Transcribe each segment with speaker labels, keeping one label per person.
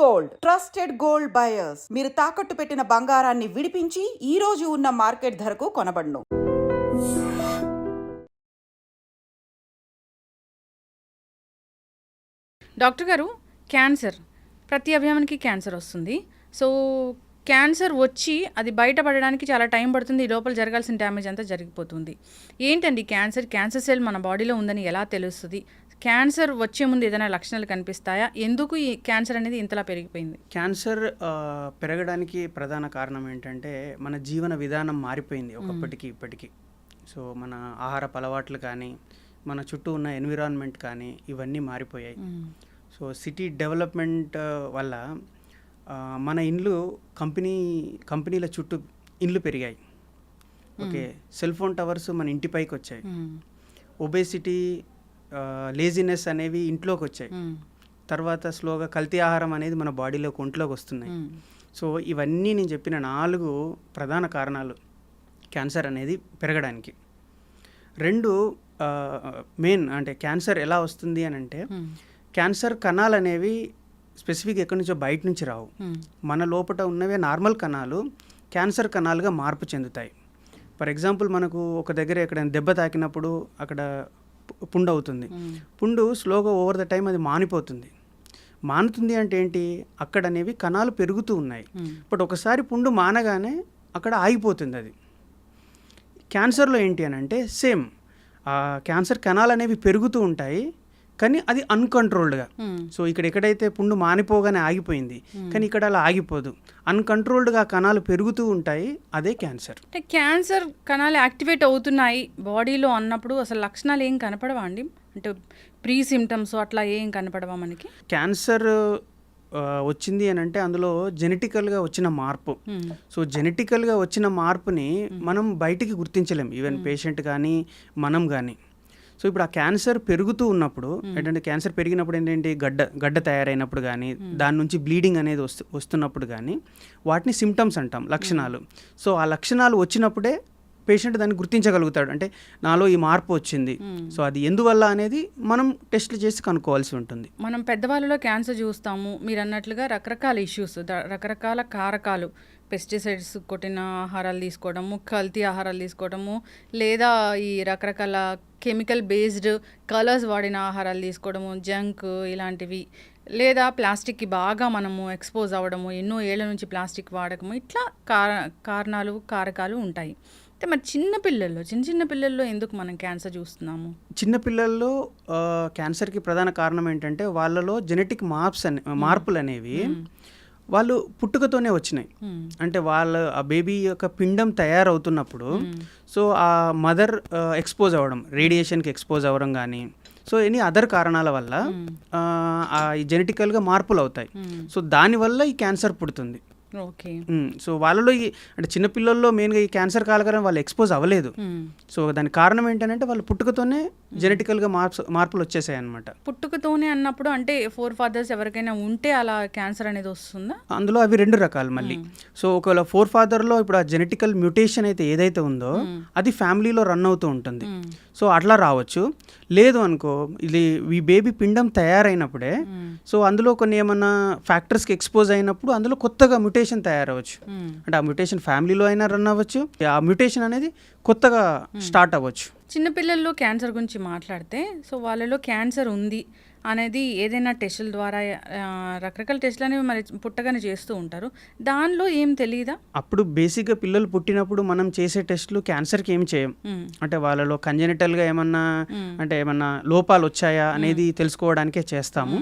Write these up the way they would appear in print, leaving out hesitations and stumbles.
Speaker 1: Gold trusted gold buyers. మీరు తాకట్టు పెట్టిన బంగారాన్ని విడిపించి ఈ రోజు ఉన్న మార్కెట్ ధరకు కొనబడును.
Speaker 2: డాక్టర్ గారు, క్యాన్సర్ ప్రతి అవయవానికి క్యాన్సర్ వస్తుంది. సో క్యాన్సర్ వచ్చి అది బయటపడడానికి చాలా టైం పడుతుంది. ఈ లోపల జరగాల్సిన డ్యామేజ్ అంతా జరిగిపోతుంది. ఏంటండి క్యాన్సర్ సెల్ మన బాడీలో ఉందని ఎలా తెలుస్తుంది? క్యాన్సర్ వచ్చే ముందు ఏదైనా లక్షణాలు కనిపిస్తాయా? ఎందుకు ఈ క్యాన్సర్ అనేది ఇంతలా పెరిగిపోయింది?
Speaker 3: క్యాన్సర్ పెరగడానికి ప్రధాన కారణం ఏంటంటే మన జీవన విధానం మారిపోయింది ఒకప్పటికి ఇప్పటికి. సో మన ఆహారపు అలవాట్లు కానీ, మన చుట్టూ ఉన్న ఎన్విరాన్మెంట్ కానీ ఇవన్నీ మారిపోయాయి. సో సిటీ డెవలప్మెంట్ వల్ల మన ఇండ్లు కంపెనీల చుట్టూ ఇండ్లు పెరిగాయి. ఓకే, సెల్ ఫోన్ టవర్స్ మన ఇంటిపైకి వచ్చాయి. ఒబేసిటీ, లేజినెస్ అనేవి ఇంట్లోకి వచ్చాయి. తర్వాత స్లోగా కల్తీ ఆహారం అనేది మన బాడీలోకి ఒంట్లోకి వస్తున్నాయి. సో ఇవన్నీ నేను చెప్పిన 4 ప్రధాన కారణాలు క్యాన్సర్ అనేది పెరగడానికి. 2 మెయిన్ అంటే క్యాన్సర్ ఎలా వస్తుంది అని అంటే, క్యాన్సర్ కణాలు అనేవి స్పెసిఫిక్ ఎక్కడి నుంచో బయట నుంచి రావు. మన లోపల ఉన్నవే నార్మల్ కణాలు క్యాన్సర్ కణాలుగా మార్పు చెందుతాయి. ఫర్ ఎగ్జాంపుల్, మనకు ఒక దగ్గర ఎక్కడైనా దెబ్బ తాకినప్పుడు అక్కడ పుండు అవుతుంది. పుండు స్లోగా ఓవర్ ద టైం అది మానుతుంది అంటే ఏంటి, అక్కడ అనేవి కణాలు పెరుగుతూ ఉన్నాయి. బట్ ఒకసారి పుండు మానగానే అక్కడ ఆగిపోతుంది అది. క్యాన్సర్లో ఏంటి అని అంటే సేమ్, క్యాన్సర్ కణాలు అనేవి పెరుగుతూ ఉంటాయి కానీ అది అన్కంట్రోల్డ్గా. సో ఎక్కడైతే పుండు మానిపోగానే ఆగిపోయింది, కానీ ఇక్కడ అలా ఆగిపోదు, అన్కంట్రోల్డ్గా కణాలు పెరుగుతూ ఉంటాయి. అదే క్యాన్సర్.
Speaker 2: అంటే క్యాన్సర్ కణాలు యాక్టివేట్ అవుతున్నాయి బాడీలో అన్నప్పుడు అసలు లక్షణాలు ఏం కనపడవా అండి? అంటే ప్రీ సిమ్టమ్స్ అట్లా ఏం కనపడవా మనకి?
Speaker 3: క్యాన్సర్ వచ్చింది అని అంటే అందులో జెనెటికల్గా వచ్చిన మార్పు. సో జెనెటికల్గా వచ్చిన మార్పుని మనం బయటికి గుర్తించలేం, ఈవెన్ పేషెంట్ కానీ మనం కానీ. సో ఇప్పుడు ఆ క్యాన్సర్ పెరుగుతూ ఉన్నప్పుడు ఏంటంటే, క్యాన్సర్ పెరిగినప్పుడు ఏంటంటే గడ్డ తయారైనప్పుడు కానీ, దాని నుంచి బ్లీడింగ్ అనేది వస్తున్నప్పుడు కానీ వాటిని సిమ్టమ్స్ అంటాం, లక్షణాలు. సో ఆ లక్షణాలు వచ్చినప్పుడే పేషెంట్ దాన్ని గుర్తించగలుగుతాడు, అంటే నాలో ఈ మార్పు వచ్చింది. సో అది ఎందువల్ల అనేది మనం టెస్ట్లు చేసి కనుక్కోవాల్సి ఉంటుంది.
Speaker 2: మనం పెద్దవాళ్ళలో క్యాన్సర్ చూస్తాము, మీరు అన్నట్లుగా రకరకాల ఇష్యూస్, రకరకాల కారకాలు, పెస్టిసైడ్స్ కొట్టిన ఆహారాలు తీసుకోవడము, కల్తీ ఆహారాలు తీసుకోవడము, లేదా ఈ రకరకాల కెమికల్ బేస్డ్ కలర్స్ వాడిన ఆహారాలు తీసుకోవడము, జంక్ ఇలాంటివి, లేదా ప్లాస్టిక్కి బాగా మనము ఎక్స్పోజ్ అవ్వడము, ఎన్నో ఏళ్ల నుంచి ప్లాస్టిక్ వాడకము, ఇట్లా కారకాలు ఉంటాయి. అంటే మరి చిన్న పిల్లల్లో ఎందుకు మనం క్యాన్సర్ చూస్తున్నాము?
Speaker 3: చిన్నపిల్లల్లో క్యాన్సర్కి ప్రధాన కారణం ఏంటంటే, వాళ్ళలో జెనెటిక్ మార్పులు అనేవి వాళ్ళు పుట్టుకతోనే వచ్చినాయి. అంటే ఆ బేబీ యొక్క పిండం తయారవుతున్నప్పుడు సో ఆ మదర్ ఎక్స్పోజ్ అవ్వడం, రేడియేషన్కి ఎక్స్పోజ్ అవ్వడం కానీ, సో ఎనీ అదర్ కారణాల వల్ల జెనెటికల్గా మార్పులు అవుతాయి. సో దానివల్ల ఈ క్యాన్సర్ పుడుతుంది.
Speaker 2: ఓకే.
Speaker 3: సో వాళ్ళలో అంటే చిన్నపిల్లల్లో మెయిన్గా ఈ క్యాన్సర్ కాలకరం వాళ్ళు ఎక్స్పోజ్ అవ్వలేదు. సో దానికి కారణం ఏంటంటే వాళ్ళు పుట్టుకతోనే జెనెటికల్గా మార్పులు వచ్చేసాయి అనమాట.
Speaker 2: పుట్టుకతోనే అన్నప్పుడు అంటే 4 fathers ఎవరికైనా ఉంటే అలా క్యాన్సర్ అనేది వస్తుందా?
Speaker 3: అందులో అవి 2 రకాలు మళ్ళీ. సో ఒకవేళ 4 fatherలో ఇప్పుడు ఆ జెనెటికల్ మ్యూటేషన్ అయితే ఏదైతే ఉందో అది ఫ్యామిలీలో రన్ అవుతూ ఉంటుంది. సో అట్లా రావచ్చు. లేదు అనుకో, ఇది ఈ బేబీ పిండం తయారైనప్పుడే సో అందులో కొన్ని ఏమన్నా ఫ్యాక్టర్స్కి ఎక్స్పోజ్ అయినప్పుడు అందులో కొత్తగా మ్యూటేషన్ తయారవచ్చు. అంటే ఆ మ్యూటేషన్ ఫ్యామిలీలో అయినా రన్ అవ్వచ్చు, ఆ మ్యూటేషన్ అనేది కొత్తగా స్టార్ట్ అవ్వచ్చు.
Speaker 2: చిన్నపిల్లల్లో క్యాన్సర్ గురించి మాట్లాడితే, సో వాళ్ళలో క్యాన్సర్ ఉంది అనేది ఏదైనా టెస్టుల ద్వారా, రకరకాల టెస్టులు అనేవి మరి పుట్టగానే చేస్తూ ఉంటారు, దానిలో ఏం తెలియదా?
Speaker 3: అప్పుడు బేసిక్గా పిల్లలు పుట్టినప్పుడు మనం చేసే టెస్టులు క్యాన్సర్కి ఏం చేయం. అంటే వాళ్ళలో కంజెనిటల్గా ఏమన్నా లోపాలు వచ్చాయా అనేది తెలుసుకోవడానికే చేస్తాము.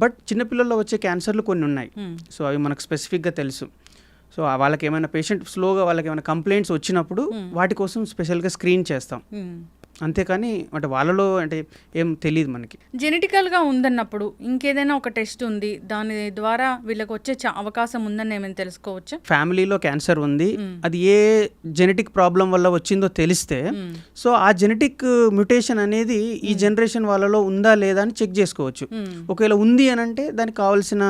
Speaker 3: బట్ చిన్నపిల్లల్లో వచ్చే క్యాన్సర్లు కొన్ని ఉన్నాయి. సో అవి మనకు స్పెసిఫిక్గా తెలుసు. సో వాళ్ళకి ఏమైనా వాళ్ళకి ఏమైనా కంప్లైంట్స్ వచ్చినప్పుడు వాటి కోసం స్పెషల్గా స్క్రీన్ చేస్తాం. అంతేకాని అంటే వాళ్ళలో అంటే ఏం తెలియదు మనకి.
Speaker 2: జెనెటికల్గా ఉందన్నప్పుడు ఇంకేదైనా ఒక టెస్ట్ ఉంది, దాని ద్వారా వీళ్ళకి వచ్చే అవకాశం ఉందని ఏమైనా తెలుసుకోవచ్చా?
Speaker 3: ఫ్యామిలీలో క్యాన్సర్ ఉంది, అది ఏ జెనెటిక్ ప్రాబ్లం వల్ల వచ్చిందో తెలిస్తే సో ఆ జెనెటిక్ మ్యూటేషన్ అనేది ఈ జనరేషన్ వాళ్ళలో ఉందా లేదా అని చెక్ చేసుకోవచ్చు. ఒకవేళ ఉంది అని అంటే దానికి కావాల్సిన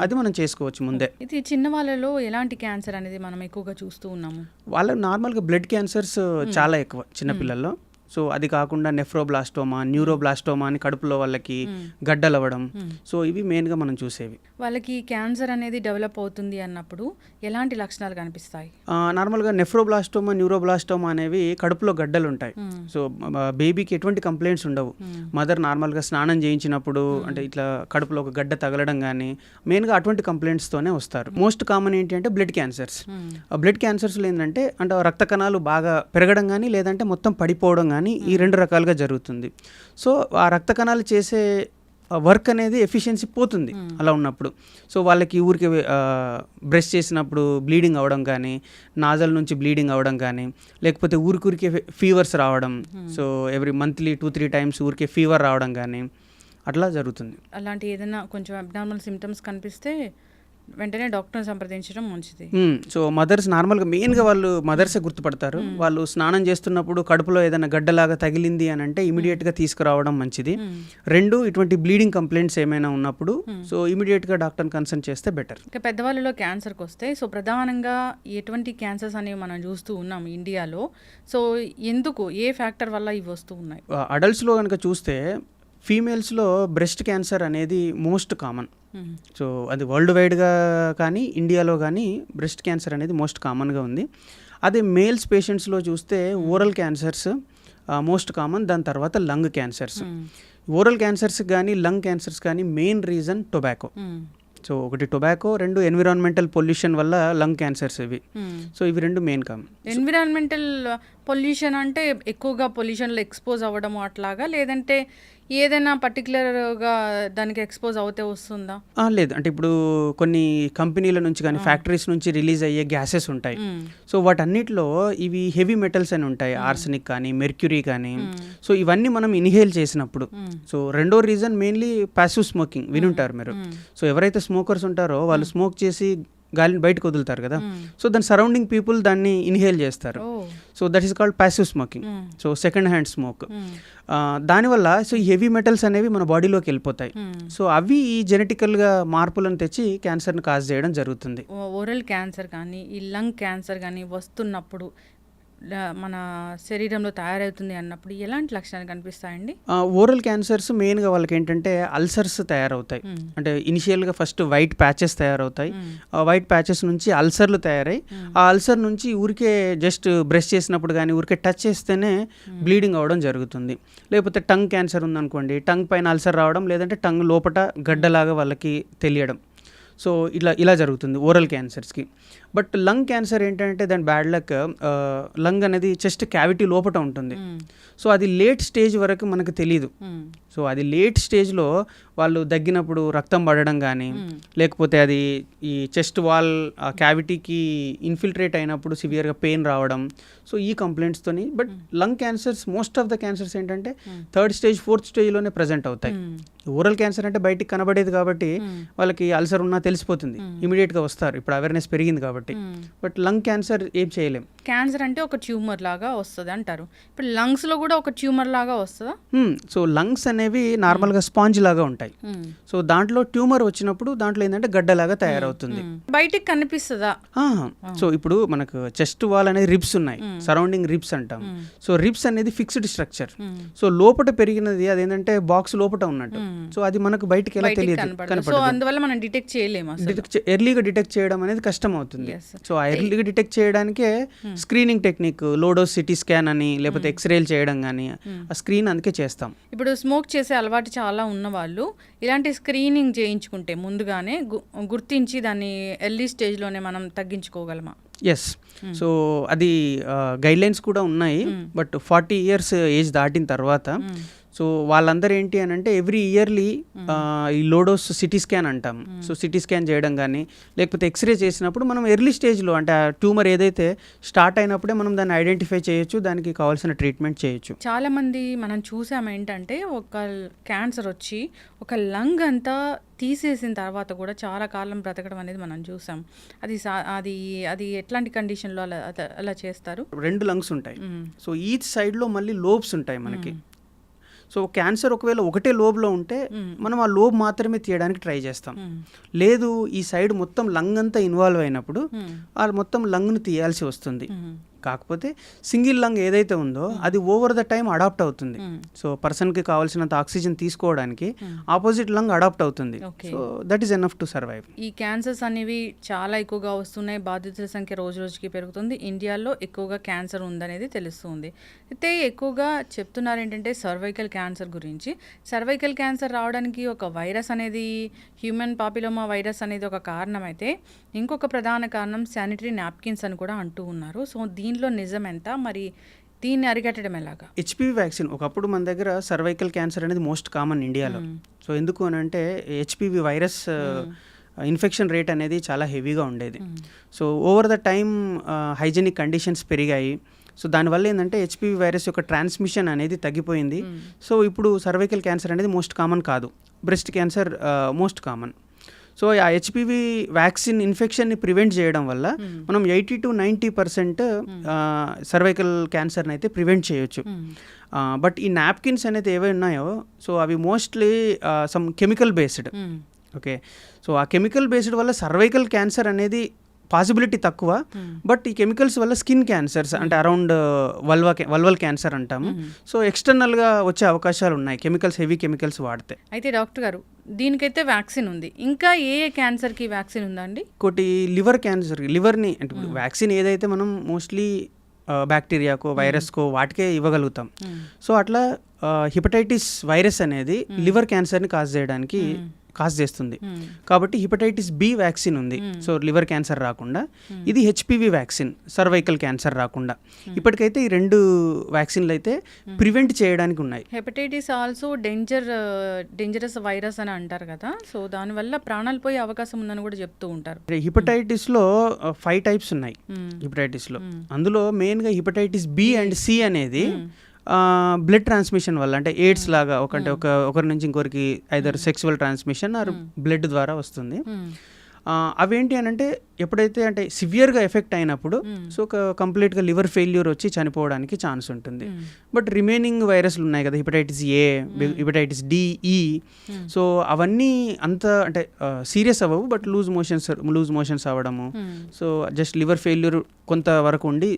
Speaker 3: అది మనం చేసుకోవచ్చు ముందే.
Speaker 2: ఇది చిన్న వాళ్ళలో ఎలాంటి క్యాన్సర్ అనేది మనం ఎక్కువగా చూస్తూ ఉన్నాము?
Speaker 3: వాళ్ళకి నార్మల్గా బ్లడ్ క్యాన్సర్స్ చాలా ఎక్కువ చిన్నపిల్లల్లో. సో అది కాకుండా నెఫ్రోబ్లాస్టోమా, న్యూరోబ్లాస్టోమా అని కడుపులో వాళ్ళకి గడ్డలు అవ్వడం, సో ఇవి మెయిన్గా మనం చూసేవి.
Speaker 2: వాళ్ళకి క్యాన్సర్ అనేది డెవలప్ అవుతుంది అన్నప్పుడు ఎలాంటి లక్షణాలు కనిపిస్తాయి?
Speaker 3: నార్మల్గా నెఫ్రోబ్లాస్టోమా, న్యూరోబ్లాస్టోమా అనేవి కడుపులో గడ్డలు ఉంటాయి. సో బేబీకి ఎటువంటి కంప్లైంట్స్ ఉండవు. మదర్ నార్మల్గా స్నానం చేయించినప్పుడు అంటే ఇట్లా కడుపులో ఒక గడ్డ తగలడం కానీ మెయిన్గా అటువంటి కంప్లైంట్స్తోనే వస్తారు. మోస్ట్ కామన్ ఏంటి అంటే బ్లడ్ క్యాన్సర్స్. బ్లడ్ క్యాన్సర్స్లో ఏంటంటే అంటే రక్త కణాలు బాగా పెరగడం కానీ లేదంటే మొత్తం పడిపోవడం కానీ ఈ 2 రకాలుగా జరుగుతుంది. సో ఆ రక్త కణాలు చేసే వర్క్ అనేది ఎఫిషియన్సీ పోతుంది అలా ఉన్నప్పుడు. సో వాళ్ళకి ఊరికి బ్రష్ చేసినప్పుడు బ్లీడింగ్ అవ్వడం కానీ, నాజల్ నుంచి బ్లీడింగ్ అవ్వడం కానీ, లేకపోతే ఊరికే ఫీవర్స్ రావడం. సో ఎవ్రీ మంత్లీ 2-3 టైమ్స్ ఊరికే ఫీవర్ రావడం కానీ అట్లా జరుగుతుంది.
Speaker 2: అలాంటి ఏదైనా కొంచెం అబ్నార్మల్ సిమ్టమ్స్ కనిపిస్తే వెంటనే డాక్టర్ని సంప్రదించడం మంచిది.
Speaker 3: సో మదర్స్ నార్మల్గా మెయిన్గా వాళ్ళు మదర్సే గుర్తుపడతారు. వాళ్ళు స్నానం చేస్తున్నప్పుడు కడుపులో ఏదైనా గడ్డలాగా తగిలింది అని అంటే ఇమీడియట్గా తీసుకురావడం మంచిది. 2 ఇటువంటి బ్లీడింగ్ కంప్లైంట్స్ ఏమైనా ఉన్నప్పుడు సో ఇమీడియట్గా డాక్టర్ని కన్సల్ట్ చేస్తే బెటర్.
Speaker 2: ఇక పెద్దవాళ్ళలో క్యాన్సర్కి వస్తే సో ప్రధానంగా ఎటువంటి క్యాన్సర్స్ అనేవి మనం చూస్తూ ఉన్నాం ఇండియాలో. సో ఎందుకు, ఏ ఫ్యాక్టర్ వల్ల ఇవి వస్తూ ఉన్నాయి?
Speaker 3: అడల్ట్స్లో కనుక చూస్తే ఫీమేల్స్లో బ్రెస్ట్ క్యాన్సర్ అనేది మోస్ట్ కామన్. సో అది వరల్డ్ వైడ్గా కానీ ఇండియాలో కానీ బ్రెస్ట్ క్యాన్సర్ అనేది మోస్ట్ కామన్గా ఉంది. అదే మేల్స్ పేషెంట్స్లో చూస్తే ఓరల్ క్యాన్సర్స్ మోస్ట్ కామన్, దాని తర్వాత లంగ్ క్యాన్సర్స్. ఓరల్ క్యాన్సర్స్ కానీ లంగ్ క్యాన్సర్స్ కానీ మెయిన్ రీజన్ టొబాకో. సో ఒకటి టొబాకో, 2 ఎన్విరాన్మెంటల్ పొల్యూషన్ వల్ల లంగ్ క్యాన్సర్స్ ఇవి. సో ఇవి 2 మెయిన్ కామన్.
Speaker 2: ఎన్విరాన్మెంటల్ పొల్యూషన్ అంటే ఎక్కువగా పొల్యూషన్లో ఎక్స్పోజ్ అవ్వడము అట్లాగా, లేదంటే ఏదైనా పర్టికులర్గా దానికి ఎక్స్పోజ్ అవుతే వస్తుందా?
Speaker 3: లేదు, అంటే ఇప్పుడు కొన్ని కంపెనీల నుంచి కానీ ఫ్యాక్టరీస్ నుంచి రిలీజ్ అయ్యే గ్యాసెస్ ఉంటాయి. సో వాటన్నిటిలో ఇవి హెవీ మెటల్స్ అని ఉంటాయి, ఆర్సెనిక్ కానీ మెర్క్యూరీ కానీ. సో ఇవన్నీ మనం ఇన్హేల్ చేసినప్పుడు. సో రెండో రీజన్ మెయిన్లీ ప్యాసివ్ స్మోకింగ్, వినుంటారు మీరు. సో ఎవరైతే స్మోకర్స్ ఉంటారో వాళ్ళు స్మోక్ చేసి గాలిని బయటకు వదులుతారు కదా. సో దాని సరౌండింగ్ పీపుల్ దాన్ని ఇన్హేల్ చేస్తారు. So that is called passive smoking. So second hand smoke. దానివల్ల సో ఈ హెవీ మెటల్స్ అనేవి మన బాడీలోకి వెళ్ళిపోతాయి. సో అవి ఈ జెనెటికల్గా మార్పులను తెచ్చి క్యాన్సర్ని కాజ్ చేయడం జరుగుతుంది.
Speaker 2: ఓరల్ క్యాన్సర్ కానీ ఈ లంగ్ క్యాన్సర్ కానీ వస్తున్నప్పుడు మన శరీరంలో తయారవుతుంది అన్నప్పుడు ఎలాంటి లక్షణాలు కనిపిస్తాయండి?
Speaker 3: ఓరల్ క్యాన్సర్స్ మెయిన్గా వాళ్ళకి ఏంటంటే అల్సర్స్ తయారవుతాయి. అంటే ఇనిషియల్గా ఫస్ట్ వైట్ ప్యాచెస్ తయారవుతాయి. వైట్ ప్యాచెస్ నుంచి అల్సర్లు తయారై ఆ అల్సర్ నుంచి ఊరికే జస్ట్ బ్రష్ చేసినప్పుడు కానీ ఊరికే టచ్ చేస్తేనే బ్లీడింగ్ అవ్వడం జరుగుతుంది. లేకపోతే టంగ్ క్యాన్సర్ ఉందనుకోండి, టంగ్ పైన అల్సర్ రావడం, లేదంటే టంగ్ లోపట గడ్డలాగా వాళ్ళకి తెలియడం. సో ఇలా జరుగుతుంది ఓరల్ క్యాన్సర్స్కి. బట్ లంగ్ క్యాన్సర్ ఏంటంటే దాని బ్యాడ్ లక్, లంగ్ అనేది చెస్ట్ క్యావిటీ లోపట ఉంటుంది. సో అది లేట్ స్టేజ్ వరకు మనకు తెలియదు. సో అది లేట్ స్టేజ్లో వాళ్ళు దగ్గినప్పుడు రక్తం పడడం కానీ, లేకపోతే అది ఈ చెస్ట్ వాల్ ఆ క్యావిటీకి ఇన్ఫిల్ట్రేట్ అయినప్పుడు సివియర్గా పెయిన్ రావడం. సో ఈ కంప్లైంట్స్తోని. But lung cancers most of the cancers ఏంటంటే 3rd స్టేజ్ 4th స్టేజ్లోనే ప్రజెంట్ అవుతాయి. ఓరల్ క్యాన్సర్ అంటే బయటికి కనబడేది కాబట్టి వాళ్ళకి అల్సర్ ఉన్నా తెలిసిపోతుంది, ఇమీడియట్గా వస్తారు, ఇప్పుడు అవేర్నెస్ పెరిగింది కాబట్టి. బట్ లంగ్ క్యాన్సర్ ఏం చేయలేం.
Speaker 2: క్యాన్సర్ అంటే ఒక ట్యూమర్ లాగా వస్తుంది అంటారు. ఇప్పుడు లంగ్స్లో కూడా ఒక ట్యూమర్ లాగా వస్తుందా?
Speaker 3: సో లంగ్స్ అనేవి నార్మల్గా స్పాంజ్ లాగా ఉంటాయి. సో దాంట్లో ట్యూమర్ వచ్చినప్పుడు దాంట్లో ఏంటంటే గడ్డలాగా తయారవుతుంది.
Speaker 2: బయటికి కనిపిస్తుందా?
Speaker 3: సో ఇప్పుడు మనకు చెస్ట్ వాల్ అనేది రిబ్స్ ఉన్నాయి, సరౌండింగ్ రిబ్స్ అంటాం. సో రిబ్స్ అనేది ఫిక్స్డ్ స్ట్రక్చర్. సో లోపట పెరిగినది అదేంటంటే బాక్స్ లోపట ఉన్నట్టు. సో అది మనకు బయటికి ఎలా తెలియదు,
Speaker 2: సో అందువల్ల మనం డిటెక్ట్ చేయలేము.
Speaker 3: ఎర్లీగా డిటెక్ట్ చేయడం అనేది కష్టం అవుతుంది. సో ఆ ఎర్లీగా డిటెక్ట్ చేయడానికే స్క్రీనింగ్ టెక్నిక్, లోడోస్ సిటీ స్కాన్ అని, లేకపోతే ఎక్స్రేలు చేయడం కానీ, ఆ స్క్రీన్ అందుకే చేస్తాం.
Speaker 2: ఇప్పుడు స్మోక్ చేసే అలవాటు చాలా ఉన్న వాళ్ళు ఇలాంటి స్క్రీనింగ్ చేయించుకుంటే ముందుగానే గుర్తించి దాన్ని ఎర్లీ స్టేజ్లోనే మనం తగ్గించుకోగలమా?
Speaker 3: ఎస్. సో అది గైడ్లైన్స్ కూడా ఉన్నాయి. బట్ 40 years ఏజ్ దాటిన తర్వాత సో వాళ్ళందరూ ఏంటి అని అంటే ఎవ్రీ ఇయర్లీ ఈ లోడోస్ సిటీ స్కాన్ అంటాం. సో సిటీ స్కాన్ చేయడం కానీ, లేకపోతే ఎక్స్రే చేసినప్పుడు మనం ఎర్లీ స్టేజ్లో అంటే ఆ ట్యూమర్ ఏదైతే స్టార్ట్ అయినప్పుడే మనం దాన్ని ఐడెంటిఫై చేయొచ్చు, దానికి కావాల్సిన ట్రీట్మెంట్ చేయొచ్చు.
Speaker 2: చాలామంది మనం చూసాం ఏంటంటే ఒక క్యాన్సర్ వచ్చి ఒక లంగ్ అంతా తీసేసిన తర్వాత కూడా చాలా కాలం బ్రతకడం అనేది మనం చూసాం. అది ఎట్లాంటి కండిషన్లో అలా చేస్తారు?
Speaker 3: 2 లంగ్స్ ఉంటాయి. సో ఈచ్ సైడ్లో మళ్ళీ లోబ్స్ ఉంటాయి మనకి. సో క్యాన్సర్ ఒకవేళ ఒకటే లోబ్లో ఉంటే మనం ఆ లోబ్ మాత్రమే తీయడానికి ట్రై చేస్తాం. లేదు ఈ సైడ్ మొత్తం లంగ్ అంతా ఇన్వాల్వ్ అయినప్పుడు ఆ మొత్తం లంగ్ను తీయాల్సి వస్తుంది. కాకపోతే సింగిల్ లంగ్ ఏదైతే ఉందో అది ఓవర్ ద టైం అడాప్ట్ అవుతుంది. సో పర్సన్కి కావాల్సినంత ఆక్సిజన్ తీసుకోవడానికి ఆపోజిట్ లంగ్ అడాప్ట్ అవుతుంది. So that is enough to survive.
Speaker 2: ఈ క్యాన్సర్స్ అనేవి చాలా ఎక్కువగా వస్తున్నాయి, బాధితుల సంఖ్య రోజు రోజుకి పెరుగుతుంది, ఇండియాలో ఎక్కువగా క్యాన్సర్ ఉందనేది తెలుస్తుంది. అయితే ఎక్కువగా చెప్తున్నారు ఏంటంటే సర్వైకల్ క్యాన్సర్ గురించి. సర్వైకల్ క్యాన్సర్ రావడానికి ఒక వైరస్ అనేది, హ్యూమన్ పాపిలోమా వైరస్ అనేది ఒక కారణం అయితే, ఇంకొక ప్రధాన కారణం శానిటరీ నాప్కిన్స్ అని కూడా అంటూ ఉన్నారు. సో దీనిలో నిజం ఎంత, మరి దీన్ని అరికట్టడం ఎలాగా?
Speaker 3: హెచ్పివి వ్యాక్సిన్ ఒకప్పుడు మన దగ్గర సర్వైకల్ క్యాన్సర్ అనేది మోస్ట్ కామన్ ఇండియాలో. సో ఎందుకు అని అంటే హెచ్పివి వైరస్ ఇన్ఫెక్షన్ రేట్ అనేది చాలా హెవీగా ఉండేది. So over the time hygienic conditions పెరిగాయి. సో దానివల్ల ఏంటంటే హెచ్పివి వైరస్ యొక్క ట్రాన్స్మిషన్ అనేది తగ్గిపోయింది. సో ఇప్పుడు సర్వైకల్ క్యాన్సర్ అనేది మోస్ట్ కామన్ కాదు, breast cancer most common. So ఆ హెచ్పివి వ్యాక్సిన్ ఇన్ఫెక్షన్ని ప్రివెంట్ చేయడం వల్ల మనం 80 to 90% సర్వైకల్ క్యాన్సర్ని అయితే ప్రివెంట్ చేయొచ్చు. బట్ ఈ నాప్కిన్స్ అనేది ఏవై ఉన్నాయో సో అవి mostly some chemical based. Okay, so ఆ కెమికల్ బేస్డ్ వల్ల సర్వైకల్ క్యాన్సర్ అనేది పాసిబిలిటీ తక్కువ. బట్ ఈ కెమికల్స్ వల్ల స్కిన్ క్యాన్సర్స్ అంటే అరౌండ్ వల్వల్ క్యాన్సర్ అంటాము. సో ఎక్స్టర్నల్గా వచ్చే అవకాశాలు ఉన్నాయి కెమికల్స్, హెవీ కెమికల్స్ వాడితే.
Speaker 2: అయితే డాక్టర్ గారు, దీనికైతే వ్యాక్సిన్ ఉంది, ఇంకా ఏ క్యాన్సర్కి వ్యాక్సిన్ ఉందండి?
Speaker 3: ఇంకోటి లివర్ క్యాన్సర్. లివర్ని అంటే వ్యాక్సిన్ ఏదైతే మనం మోస్ట్లీ బ్యాక్టీరియాకో వైరస్కో వాటికే ఇవ్వగలుగుతాం. సో అట్లా హిపటైటిస్ వైరస్ అనేది లివర్ క్యాన్సర్ని కాజ్ చేస్తుంది. కాబట్టి హిపటైటిస్ బి వ్యాక్సిన్ ఉంది, సో లివర్ క్యాన్సర్ రాకుండా. ఇది హెచ్పివి వ్యాక్సిన్, సర్వైకల్ క్యాన్సర్ రాకుండా. ఇప్పటికైతే ఈ 2 వ్యాక్సిన్లు అయితే ప్రివెంట్ చేయడానికి ఉన్నాయి.
Speaker 2: హెపటైటిస్ ఆల్సో డేంజరస్ వైరస్ అని అంటారు కదా, సో దానివల్ల ప్రాణాలు పోయే అవకాశం ఉందని కూడా చెప్తూ ఉంటారు.
Speaker 3: హిపటైటిస్లో 5 టైప్స్ ఉన్నాయి హిపటైటిస్లో. అందులో మెయిన్గా హిపటైటిస్ బి అండ్ సి అనేది బ్లడ్ ట్రాన్స్మిషన్ వల్ల, అంటే ఎయిడ్స్ లాగా ఒకరి నుంచి ఇంకొకరికి either sexual transmission or blood ద్వారా వస్తుంది. అవేంటి అని అంటే ఎప్పుడైతే అంటే సివియర్గా ఎఫెక్ట్ అయినప్పుడు సో కంప్లీట్గా లివర్ ఫెయిల్యూర్ వచ్చి చనిపోవడానికి ఛాన్స్ ఉంటుంది. బట్ రిమైనింగ్ వైరస్లు ఉన్నాయి కదా, హిపటైటిస్ ఏ, హిపటైటిస్ డి, ఈ, సో అవన్నీ అంత అంటే సీరియస్ అవ్వవు. బట్ లూజ్ మోషన్స్ అవ్వడము, సో జస్ట్ లివర్ ఫెయిల్యూర్ కొంతవరకు ఉండి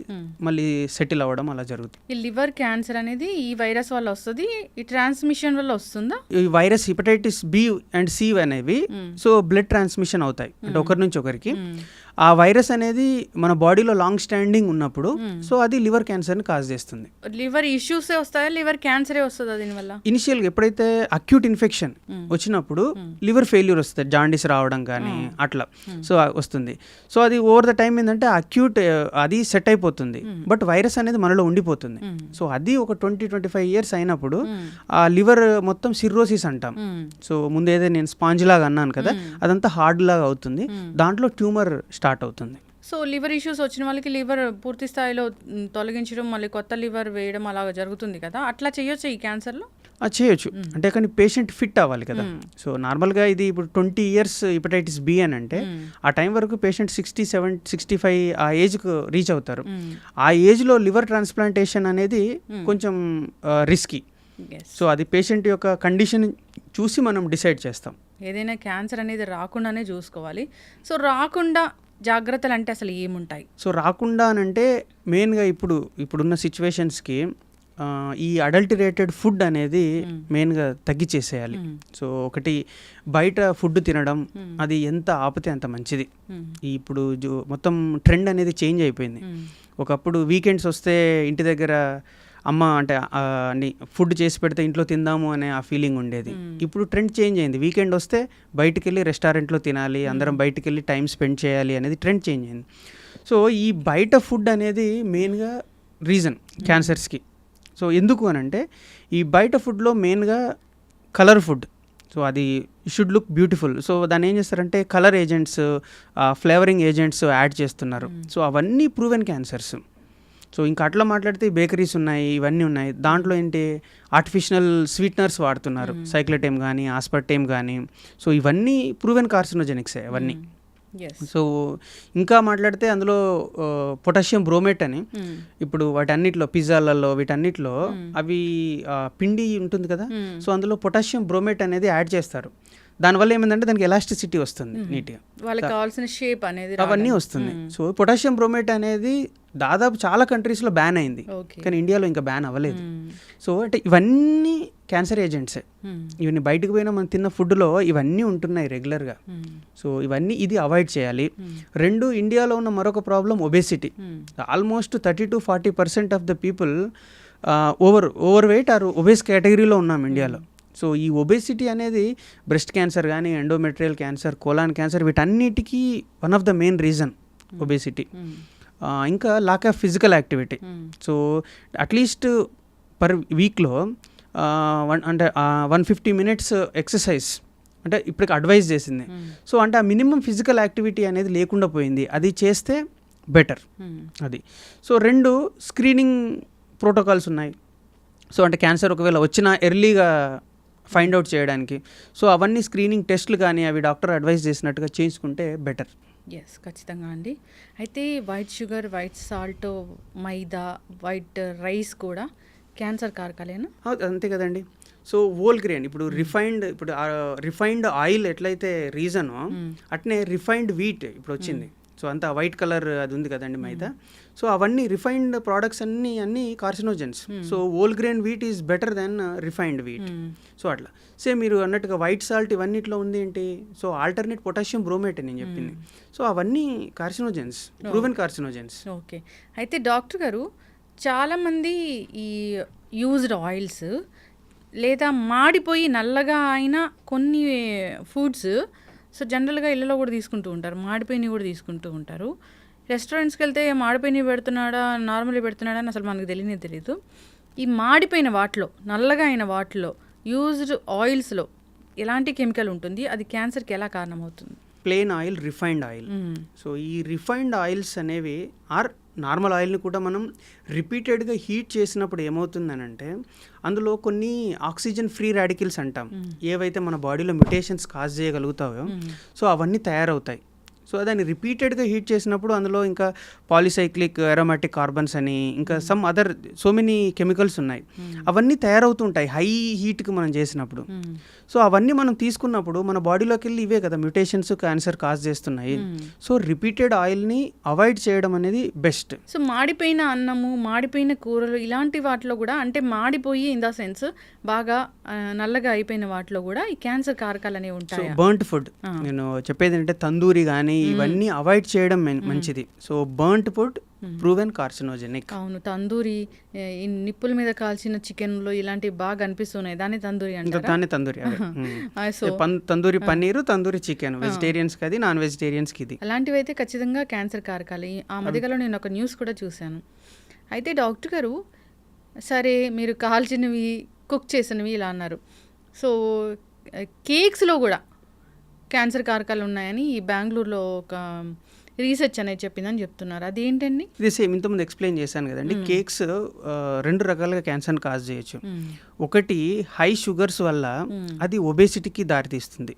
Speaker 3: మళ్ళీ సెటిల్ అవ్వడం అలా జరుగుతుంది.
Speaker 2: ఈ లివర్ క్యాన్సర్ అనేది ఈ వైరస్ వల్ల వస్తుంది, ఈ ట్రాన్స్మిషన్ వల్ల వస్తుందా?
Speaker 3: ఈ virus hepatitis B and C అనేవి సో బ్లడ్ ట్రాన్స్మిషన్ అవుతాయి, అంటే ఒకరి నుంచి ఒకరికి. ఆ వైరస్ అనేది మన బాడీలో లాంగ్ స్టాండింగ్ ఉన్నప్పుడు సో అది లివర్ క్యాన్సర్ని కాజ్ చేస్తుంది.
Speaker 2: లివర్ ఇష్యూసే వస్తాయా, లివర్ క్యాన్సరే వస్తుందా దీనివల్ల?
Speaker 3: ఇనిషియల్గా ఎప్పుడైతే అక్యూట్ ఇన్ఫెక్షన్ వచ్చినప్పుడు లివర్ ఫెయిల్యూర్ వస్తుంది, జాండీస్ రావడం కానీ అట్లా సో వస్తుంది. సో అది ఓవర్ ద టైం ఏంటంటే అక్యూట్ అది సెట్ అయిపోతుంది, బట్ వైరస్ అనేది మనలో ఉండిపోతుంది. సో అది ఒక 20-25 years అయినప్పుడు ఆ లివర్ మొత్తం సిర్రోసిస్ అంటాం. సో ముందేదో నేను స్పాంజ్ లాగా అన్నాను కదా, అదంతా హార్డ్ లాగా అవుతుంది, దాంట్లో ట్యూమర్ స్టార్ట్ అవుతుంది.
Speaker 2: సో లివర్ ఇష్యూస్ వచ్చిన వాళ్ళకి లివర్ పూర్తి స్థాయిలో తొలగించడం, మళ్ళీ కొత్త లివర్ వేయడం అలాగ జరుగుతుంది కదా, అట్లా చేయొచ్చు ఈ క్యాన్సర్లో?
Speaker 3: చేయొచ్చు, అంటే కానీ పేషెంట్ ఫిట్ అవ్వాలి కదా. సో నార్మల్గా ఇది ఇప్పుడు 20 years హిపటైటిస్ బి అని అంటే ఆ టైం వరకు పేషెంట్ 67-65 ఆ ఏజ్కు రీచ్ అవుతారు. ఆ ఏజ్లో లివర్ ట్రాన్స్ప్లాంటేషన్ అనేది కొంచెం రిస్కీ. సో అది పేషెంట్ యొక్క కండిషన్ చూసి మనం డిసైడ్ చేస్తాం.
Speaker 2: ఏదైనా క్యాన్సర్ అనేది రాకుండానే చూసుకోవాలి. సో రాకుండా జాగ్రత్తలు అంటే అసలు ఏముంటాయి?
Speaker 3: సో రాకుండా అని అంటే మెయిన్గా ఇప్పుడున్న సిచ్యువేషన్స్కి ఈ అడల్టరేటెడ్ ఫుడ్ అనేది మెయిన్గా తగ్గిచేసేయాలి. సో ఒకటి బయట ఫుడ్ తినడం అది ఎంత ఆపితే అంత మంచిది. ఇప్పుడు మొత్తం ట్రెండ్ అనేది చేంజ్ అయిపోయింది. ఒకప్పుడు వీకెండ్స్ వస్తే ఇంటి దగ్గర అమ్మ అంటే ఫుడ్ చేసి పెడితే ఇంట్లో తిందాము అనే ఆ ఫీలింగ్ ఉండేది. ఇప్పుడు ట్రెండ్ చేంజ్ అయింది, వీకెండ్ వస్తే బయటికి వెళ్ళి రెస్టారెంట్లో తినాలి, అందరం బయటికి వెళ్ళి టైం స్పెండ్ చేయాలి అనేది ట్రెండ్ చేంజ్ అయింది. సో ఈ బయట ఫుడ్ అనేది మెయిన్గా రీజన్ క్యాన్సర్స్కి. సో ఎందుకు అని అంటే ఈ బయట ఫుడ్లో మెయిన్గా కలర్ ఫుడ్, సో అది షుడ్ లుక్ బ్యూటిఫుల్. సో దాన్ని ఏం చేస్తారంటే colour agents, flavouring agents add చేస్తున్నారు. సో అవన్నీ ప్రూవెన్ క్యాన్సర్స్. సో ఇంకా అట్లా మాట్లాడితే బేకరీస్ ఉన్నాయి, ఇవన్నీ ఉన్నాయి, దాంట్లో ఏంటి ఆర్టిఫిషియల్ స్వీట్నర్స్ వాడుతున్నారు, సైక్లోటైమ్ కానీ ఆస్పర్టైమ్ కానీ. సో ఇవన్నీ ప్రూవెన్ కార్సినోజెనిక్సే అవన్నీ. సో ఇంకా మాట్లాడితే అందులో పొటాషియం బ్రోమేట్ అని ఇప్పుడు వాటన్నిటిలో పిజ్జాలలో వీటన్నిటిలో అవి పిండి ఉంటుంది కదా, సో అందులో పొటాషియం బ్రోమేట్ అనేది యాడ్ చేస్తారు. దానివల్ల ఏమైందంటే దానికి ఎలాస్టిసిటీ వస్తుంది నీట్గా,
Speaker 2: వాళ్ళకి కావాల్సిన షేప్ అనేది
Speaker 3: అవన్నీ వస్తుంది. సో పొటాషియం బ్రోమేట్ అనేది దాదాపు చాలా కంట్రీస్లో బ్యాన్ అయింది,
Speaker 2: ఓకే.
Speaker 3: కానీ ఇండియాలో ఇంకా బ్యాన్ అవ్వలేదు. సో అంటే ఇవన్నీ క్యాన్సర్ ఏజెంట్సే. ఇవన్నీ బయటకు పోయినా మనం తిన్న ఫుడ్లో ఇవన్నీ ఉంటున్నాయి రెగ్యులర్గా. సో ఇవన్నీ ఇది అవాయిడ్ చేయాలి. 2, ఇండియాలో ఉన్న మరొక problem obesity. Almost 30-40% of the people over weight or obese కేటగిరీలో ఉన్నాం ఇండియాలో. సో ఈ ఒబేసిటీ అనేది బ్రెస్ట్ క్యాన్సర్ కానీ, ఎండోమెట్రియల్ క్యాన్సర్, కోలాన్ క్యాన్సర్, వీటన్నిటికీ one of the main reason obesity. ఇంకా lack of physical activity. So at least per వీక్లో అంటే 150 minutes ఎక్సర్సైజ్ అంటే ఇప్పటికి అడ్వైజ్ చేసింది. సో అంటే ఆ మినిమం ఫిజికల్ యాక్టివిటీ అనేది లేకుండా పోయింది, అది చేస్తే బెటర్ అది. సో 2 స్క్రీనింగ్ ప్రోటోకాల్స్ ఉన్నాయి. సో అంటే క్యాన్సర్ ఒకవేళ వచ్చినా ఎర్లీగా ఫైండ్ అవుట్ చేయడానికి, సో అవన్నీ స్క్రీనింగ్ టెస్ట్లు కానీ అవి డాక్టర్ అడ్వైస్ చేసినట్టుగా చేసుకుంటే బెటర్.
Speaker 2: ఎస్, ఖచ్చితంగా అండి. అయితే వైట్ షుగర్, వైట్ సాల్ట్, మైదా, వైట్ రైస్ కూడా క్యాన్సర్ కారకాలేనా?
Speaker 3: అంతే కదండి. సో హోల్ గ్రెయిన్ ఇప్పుడు రిఫైన్డ్ ఆయిల్ ఎట్లయితే రీజనో అట్నే రిఫైన్డ్ వీట్ ఇప్పుడు వచ్చింది. సో అంతా వైట్ కలర్ అది ఉంది కదండి మైదా. సో అవన్నీ రిఫైన్డ్ ప్రోడక్ట్స్ అన్నీ carcinogens. So whole grain wheat is better then refined wheat. So అట్లా సేమ్ మీరు అన్నట్టుగా వైట్ సాల్ట్ ఇవన్నిట్లో ఉంది ఏంటి, సో ఆల్టర్నేట్ పొటాషియం బ్రోమేట్ నేను చెప్పింది. సో అవన్నీ కార్సినోజెన్స్, ప్రూవెన్ కార్సినోజెన్స్.
Speaker 2: ఓకే. అయితే డాక్టర్ గారు, చాలామంది ఈ యూజ్డ్ ఆయిల్స్ లేదా మాడిపోయి నల్లగా అయిన కొన్ని ఫుడ్స్ సో జనరల్గా ఇళ్ళలో కూడా తీసుకుంటూ ఉంటారు, మాడిపోయినవి కూడా తీసుకుంటూ ఉంటారు. రెస్టారెంట్స్కి వెళ్తే మాడిపోయినవి పెడుతున్నాడా, నార్మల్గా పెడుతున్నాడా అని అసలు మనకు తెలియదు. ఈ మాడిపోయిన వాటిలో, నల్లగా అయిన వాటిలో, యూజ్డ్ ఆయిల్స్లో ఎలాంటి కెమికల్ ఉంటుంది, అది క్యాన్సర్కి ఎలా కారణమవుతుంది?
Speaker 3: Plain oil, refined oil. So ఈ రిఫైన్డ్ ఆయిల్స్ అనేవి ఆర్ నార్మల్ ఆయిల్ని కూడా మనం రిపీటెడ్గా హీట్ చేసినప్పుడు ఏమవుతుందనంటే అందులో కొన్ని ఆక్సిజన్ ఫ్రీ రాడికల్స్ అంటాం, ఏవైతే మన బాడీలో మ్యుటేషన్స్ కాజ్ చేయగలుగుతాయో సో అవన్నీ తయారవుతాయి. సో దాన్ని రిపీటెడ్గా హీట్ చేసినప్పుడు అందులో ఇంకా పాలిసైక్లిక్ అరోమాటిక్ కార్బన్స్ అని ఇంకా some other so many chemicals ఉన్నాయి, అవన్నీ తయారవుతుంటాయి హై హీట్కి మనం చేసినప్పుడు. సో అవన్నీ మనం తీసుకున్నప్పుడు మన బాడీలోకి వెళ్ళి ఇవే కదా మ్యుటేషన్స్ క్యాన్సర్ కాజ్ చేస్తున్నాయి. సో రిపీటెడ్ ఆయిల్ని అవాయిడ్ చేయడం అనేది బెస్ట్.
Speaker 2: సో మాడిపోయిన అన్నము, మాడిపోయిన కూరలు ఇలాంటి వాటిలో కూడా, అంటే మాడిపోయి ఇన్ ద సెన్స్ బాగా నల్లగా అయిపోయిన వాటిలో కూడా ఈ క్యాన్సర్ కారకాలు అనేవి ఉంటాయి.
Speaker 3: బర్న్ట్ ఫుడ్ నేను చెప్పేది ఏంటంటే తందూరి కానీ ఇవన్నీ అవాయిడ్ చేయడం మంచిది. So burnt food proven carcinogenic.
Speaker 2: అవును, తందూరి నిప్పుల మీద కాల్చిన చికెన్లో ఇలాంటివి బాగా అనిపిస్తున్నాయి, దాన్ని తందూరి అంటారు.
Speaker 3: దాన్ని తందూరి. సో తందూరి పన్నీరు, తందూరి చికెన్ వెజిటేరియన్స్కి అది, నాన్ వెజిటేరియన్స్కి ఇది.
Speaker 2: అలాంటివి అయితే ఖచ్చితంగా క్యాన్సర్ కారకాలు. ఆ మధ్యకాలంలో నేను ఒక న్యూస్ కూడా చూశాను. అయితే డాక్టర్ గారు, సరే మీరు కాల్చినవి, కుక్ చేసినవి ఇలా అన్నారు. సో కేక్స్లో కూడా క్యాన్సర్ కారకాలు ఉన్నాయని ఈ బెంగళూరులో ఒక రీసెర్చ్ అనేది చెప్పిందని చెప్తున్నారు, అదేంటండి?
Speaker 3: ఇది సేమ్ ఇంతకుముందు ఎక్స్ప్లెయిన్ చేశాను కదండి. కేక్స్ 2 రకాలుగా క్యాన్సర్ కాజ్ చేయొచ్చు. ఒకటి హై షుగర్స్ వల్ల అది ఒబేసిటీకి దారితీస్తుంది.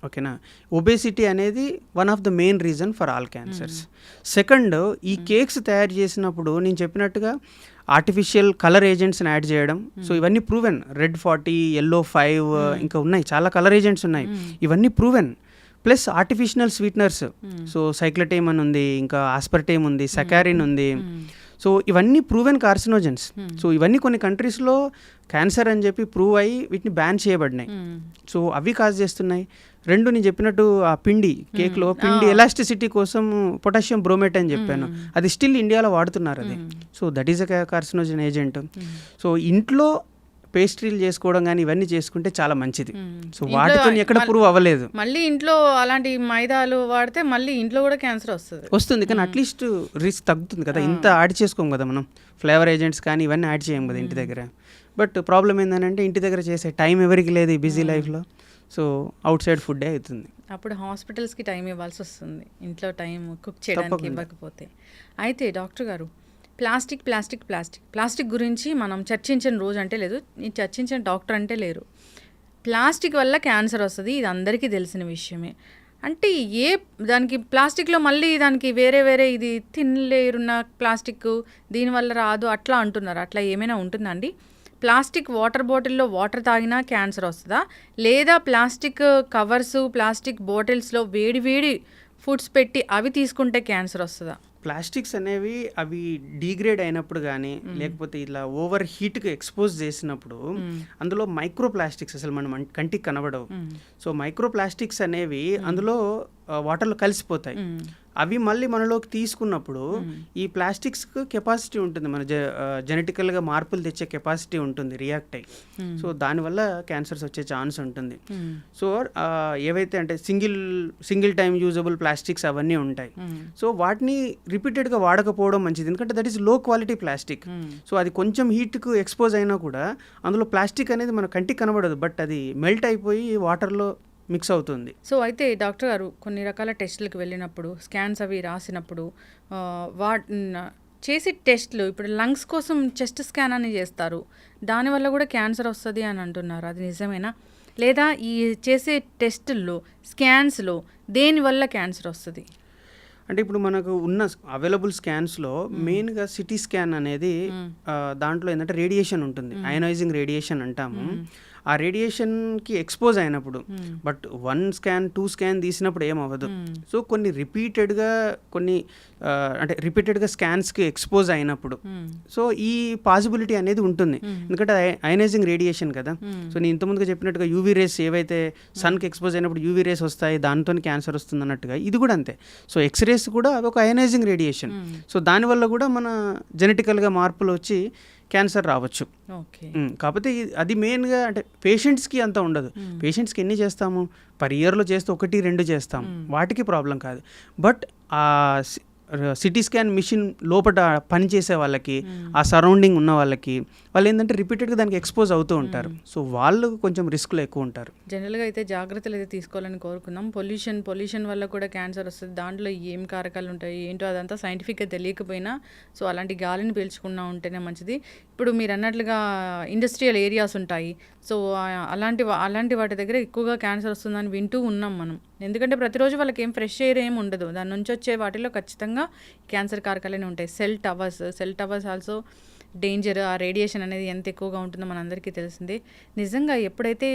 Speaker 3: ఓకేనా, ఒబేసిటీ అనేది one of the main reason for all cancers. Second, ఈ కేక్స్ తయారు చేసినప్పుడు నేను చెప్పినట్టుగా ఆర్టిఫిషియల్ కలర్ ఏజెంట్స్ని యాడ్ చేయడం. సో ఇవన్నీ ప్రూవెన్. రెడ్ 40, yellow 5 ఇంకా ఉన్నాయి, చాలా కలర్ ఏజెంట్స్ ఉన్నాయి, ఇవన్నీ proven. Plus artificial sweeteners, so cyclamate అని ఉంది, ఇంకా ఆస్పర్టేమ్ ఉంది, సకారిన్ ఉంది. సో ఇవన్నీ ప్రూవెన్ కార్సినోజెన్స్. సో ఇవన్నీ కొన్ని కంట్రీస్లో క్యాన్సర్ అని చెప్పి ప్రూవ్ అయ్యి వీటిని బ్యాన్ చేయబడినాయి. సో అవి కాజ్ చేస్తున్నాయి. 2 నేను చెప్పినట్టు ఆ పిండి, కేక్లో పిండి ఎలాస్టిసిటీ కోసం పొటాషియం బ్రోమేట్ అని చెప్పాను, అది స్టిల్ ఇండియాలో వాడుతున్నారు అది. So that is a carcinogen agent. So ఇంట్లో పేస్ట్రీలు చేసుకోవడం కానీ ఇవన్నీ చేసుకుంటే చాలా మంచిది. సో వాటితో ఎక్కడ ప్రూవ్ అవ్వలేదు.
Speaker 2: మళ్ళీ ఇంట్లో అలాంటి మైదాలు వాడితే మళ్ళీ ఇంట్లో కూడా క్యాన్సర్ వస్తుంది,
Speaker 3: కానీ అట్లీస్ట్ రిస్క్ తగ్గుతుంది కదా. ఇంత యాడ్ చేసుకోం కదా మనం, ఫ్లేవర్ ఏజెంట్స్ కానీ ఇవన్నీ యాడ్ చేయం కదా ఇంటి దగ్గర. బట్ ప్రాబ్లం ఏంటంటే ఇంటి దగ్గర చేసే టైం ఎవరికి లేదు ఈ బిజీ లైఫ్లో. సో అవుట్ సైడ్ ఫుడ్డే అవుతుంది.
Speaker 2: అప్పుడు హాస్పిటల్స్కి టైం ఇవ్వాల్సి వస్తుంది, ఇంట్లో టైం కుక్ చేయడానికి ఇవ్వకపోతే. అయితే డాక్టర్ గారు, ప్లాస్టిక్ గురించి మనం చర్చించని రోజు అంటే లేదు, చర్చించిన డాక్టర్ అంటే లేరు. ప్లాస్టిక్ వల్ల క్యాన్సర్ వస్తుంది, ఇది అందరికీ తెలిసిన విషయమే. అంటే దానికి ప్లాస్టిక్లో మళ్ళీ దానికి వేరే ఇది థిన్ లేయర్ ఉన్న ప్లాస్టిక్ దీనివల్ల రాదు అట్లా అంటున్నారు, అట్లా ఏమైనా ఉంటుందండి? ప్లాస్టిక్ వాటర్ బాటిల్లో వాటర్ తాగినా క్యాన్సర్ వస్తుందా, లేదా ప్లాస్టిక్ కవర్స్, ప్లాస్టిక్ బాటిల్స్లో వేడి వేడి ఫుడ్స్ పెట్టి అవి తీసుకుంటే క్యాన్సర్ వస్తుందా?
Speaker 3: ప్లాస్టిక్స్ అనేవి అవి డీగ్రేడ్ అయినప్పుడు కానీ లేకపోతే ఇలా ఓవర్ హీట్కి ఎక్స్పోజ్ చేసినప్పుడు అందులో మైక్రో ప్లాస్టిక్స్ అసలు మనం కంటికి కనబడవు. సో మైక్రో ప్లాస్టిక్స్ అనేవి అందులో వాటర్లో కలిసిపోతాయి. అవి మళ్ళీ మనలోకి తీసుకున్నప్పుడు ఈ ప్లాస్టిక్స్కి కెపాసిటీ ఉంటుంది, మన జెనెటికల్గా మార్పులు తెచ్చే కెపాసిటీ ఉంటుంది రియాక్ట్ అయ్యి. సో దానివల్ల క్యాన్సర్స్ వచ్చే ఛాన్స్ ఉంటుంది. సో ఏవైతే అంటే సింగిల్ టైమ్ యూజబుల్ ప్లాస్టిక్స్ అవన్నీ ఉంటాయి. సో వాటిని రిపీటెడ్గా వాడకపోవడం మంచిది, ఎందుకంటే that is low quality plastic. So అది కొంచెం హీట్కు ఎక్స్పోజ్ అయినా కూడా అందులో ప్లాస్టిక్ అనేది మన కంటికి కనబడదు, బట్ అది మెల్ట్ అయిపోయి వాటర్లో మిక్స్ అవుతుంది.
Speaker 2: సో అయితే డాక్టర్ గారు కొన్ని రకాల టెస్టులకు వెళ్ళినప్పుడు, స్కాన్స్ అవి రాసినప్పుడు చేసే టెస్ట్లు, ఇప్పుడు లంగ్స్ కోసం చెస్ట్ స్కాన్ అని చేస్తారు, దానివల్ల కూడా క్యాన్సర్ వస్తుంది అని అంటున్నారు. అది నిజమేనా? లేదా ఈ చేసే టెస్టుల్లో, స్కాన్స్లో దేనివల్ల క్యాన్సర్ వస్తుంది?
Speaker 3: అంటే ఇప్పుడు మనకు ఉన్న అవైలబుల్ స్కాన్స్లో మెయిన్గా సిటీ స్కాన్ అనేది దాంట్లో ఏంటంటే రేడియేషన్ ఉంటుంది, అయనైజింగ్ రేడియేషన్ అంటాము. ఆ రేడియేషన్కి ఎక్స్పోజ్ అయినప్పుడు, బట్ 1 స్కాన్ 2 స్కాన్ తీసినప్పుడు ఏమవ్వదు. సో కొన్ని రిపీటెడ్గా అంటే రిపీటెడ్గా స్కాన్స్కి ఎక్స్పోజ్ అయినప్పుడు సో ఈ పాసిబిలిటీ అనేది ఉంటుంది, ఎందుకంటే అయనైజింగ్ రేడియేషన్ కదా. సో నేను ఇంతకుముందుగా చెప్పినట్టుగా యూవీ రేస్ ఏవైతే సన్కి ఎక్స్పోజ్ అయినప్పుడు యూవీ రేస్ వస్తాయి, దానితో క్యాన్సర్ వస్తుంది అన్నట్టుగా ఇది కూడా అంతే. సో ఎక్స్రేస్ కూడా అదొక అయనైజింగ్ రేడియేషన్. సో దానివల్ల కూడా మన జెనెటికల్గా మార్పులు వచ్చి క్యాన్సర్ రావచ్చు. కాకపోతే అది మెయిన్గా అంటే పేషెంట్స్కి అంత ఉండదు. పేషెంట్స్కి ఎన్ని చేస్తాము, పర్ ఇయర్లో చేస్తే 1-2 చేస్తాము, వాటికి ప్రాబ్లం కాదు. బట్ ఆ సిటీ స్కాన్ మిషన్ లోపల పనిచేసే వాళ్ళకి, ఆ సరౌండింగ్ ఉన్న వాళ్ళకి, వాళ్ళు ఏంటంటే రిపీటెడ్గా దానికి ఎక్స్పోజ్ అవుతూ ఉంటారు. సో వాళ్ళు కొంచెం రిస్క్లో ఎక్కువ ఉంటారు.
Speaker 2: జనరల్గా అయితే జాగ్రత్తలు అయితే తీసుకోవాలని కోరుకుందాం. పొల్యూషన్ వల్ల కూడా క్యాన్సర్ వస్తుంది. దాంట్లో ఏం కారకాలు ఉంటాయి ఏంటో అదంతా సైంటిఫిక్గా తెలియకపోయినా సో అలాంటి గాలిని పీల్చుకున్నా ఉంటేనే మంచిది. ఇప్పుడు మీరు అన్నట్లుగా ఇండస్ట్రియల్ ఏరియాస్ ఉంటాయి, సో అలాంటి వాటి దగ్గర ఎక్కువగా క్యాన్సర్ వస్తుందని వింటూ ఉన్నాం మనం. ఎందుకంటే ప్రతిరోజు వాళ్ళకి ఏం ఫ్రెష్ ఎయిర్ ఏమి ఉండదు, దాని నుంచి వచ్చే వాటిలో ఖచ్చితంగా క్యాన్సర్ కారకాలనే ఉంటాయి. Cell towers also danger. ఆ రేడియేషన్ అనేది ఎంత ఎక్కువగా ఉంటుందో మనందరికీ తెలిసిందే. నిజంగా ఎప్పుడైతే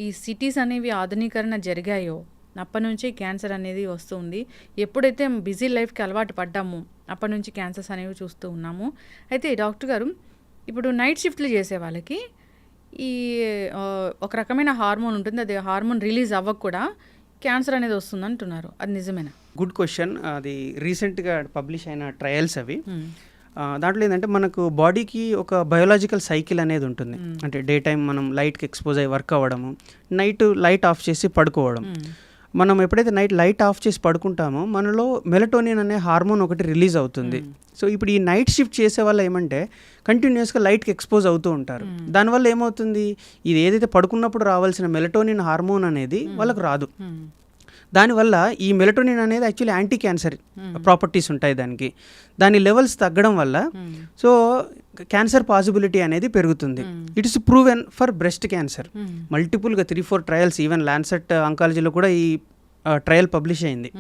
Speaker 2: ఈ సిటీస్ అనేవి ఆధునీకరణ జరిగాయో అప్పటి నుంచి క్యాన్సర్ అనేది వస్తుంది. ఎప్పుడైతే బిజీ లైఫ్కి అలవాటు పడ్డామో అప్పటి నుంచి క్యాన్సర్స్ అనేవి చూస్తూ ఉన్నాము. అయితే డాక్టర్ గారు, ఇప్పుడు నైట్ షిఫ్ట్లు చేసే వాళ్ళకి ఈ ఒక రకమైన హార్మోన్ ఉంటుంది, అది హార్మోన్ రిలీజ్ అవ్వక కూడా క్యాన్సర్ అనేది వస్తుంది అంటున్నారు, అది నిజమేనా?
Speaker 3: Good question. అది రీసెంట్గా పబ్లిష్ అయిన ట్రయల్స్ అవి. దాంట్లో ఏంటంటే మనకు బాడీకి ఒక బయోలాజికల్ సైకిల్ అనేది ఉంటుంది. అంటే డే టైం మనం లైట్కి ఎక్స్పోజ్ అయ్యి వర్క్ అవ్వడము, నైట్ లైట్ ఆఫ్ చేసి పడుకోవడం. మనం ఎప్పుడైతే నైట్ లైట్ ఆఫ్ చేసి పడుకుంటామో మనలో మెలటోనిన్ అనే హార్మోన్ ఒకటి రిలీజ్ అవుతుంది. సో ఇప్పుడు ఈ నైట్ షిఫ్ట్ చేసే వాళ్ళు ఏమంటే కంటిన్యూస్గా లైట్కి ఎక్స్పోజ్ అవుతూ ఉంటారు. దానివల్ల ఏమవుతుంది, ఇది ఏదైతే పడుకున్నప్పుడు రావాల్సిన మెలటోనిన్ హార్మోన్ అనేది వాళ్ళకు రాదు. దానివల్ల ఈ మెలటోనిన్ అనేది యాక్చువల్లీ యాంటీ క్యాన్సర్ ప్రాపర్టీస్ ఉంటాయి దానికి. దాని లెవెల్స్ తగ్గడం వల్ల సో క్యాన్సర్ పాసిబిలిటీ అనేది పెరుగుతుంది. It is proven for breast cancer. మల్టిపుల్గా 3-4 ట్రయల్స్, ఈవెన్ ల్యాన్సెట్ ఆంకాలజీలో కూడా ఈ ట్రయల్ పబ్లిష్ అయింది.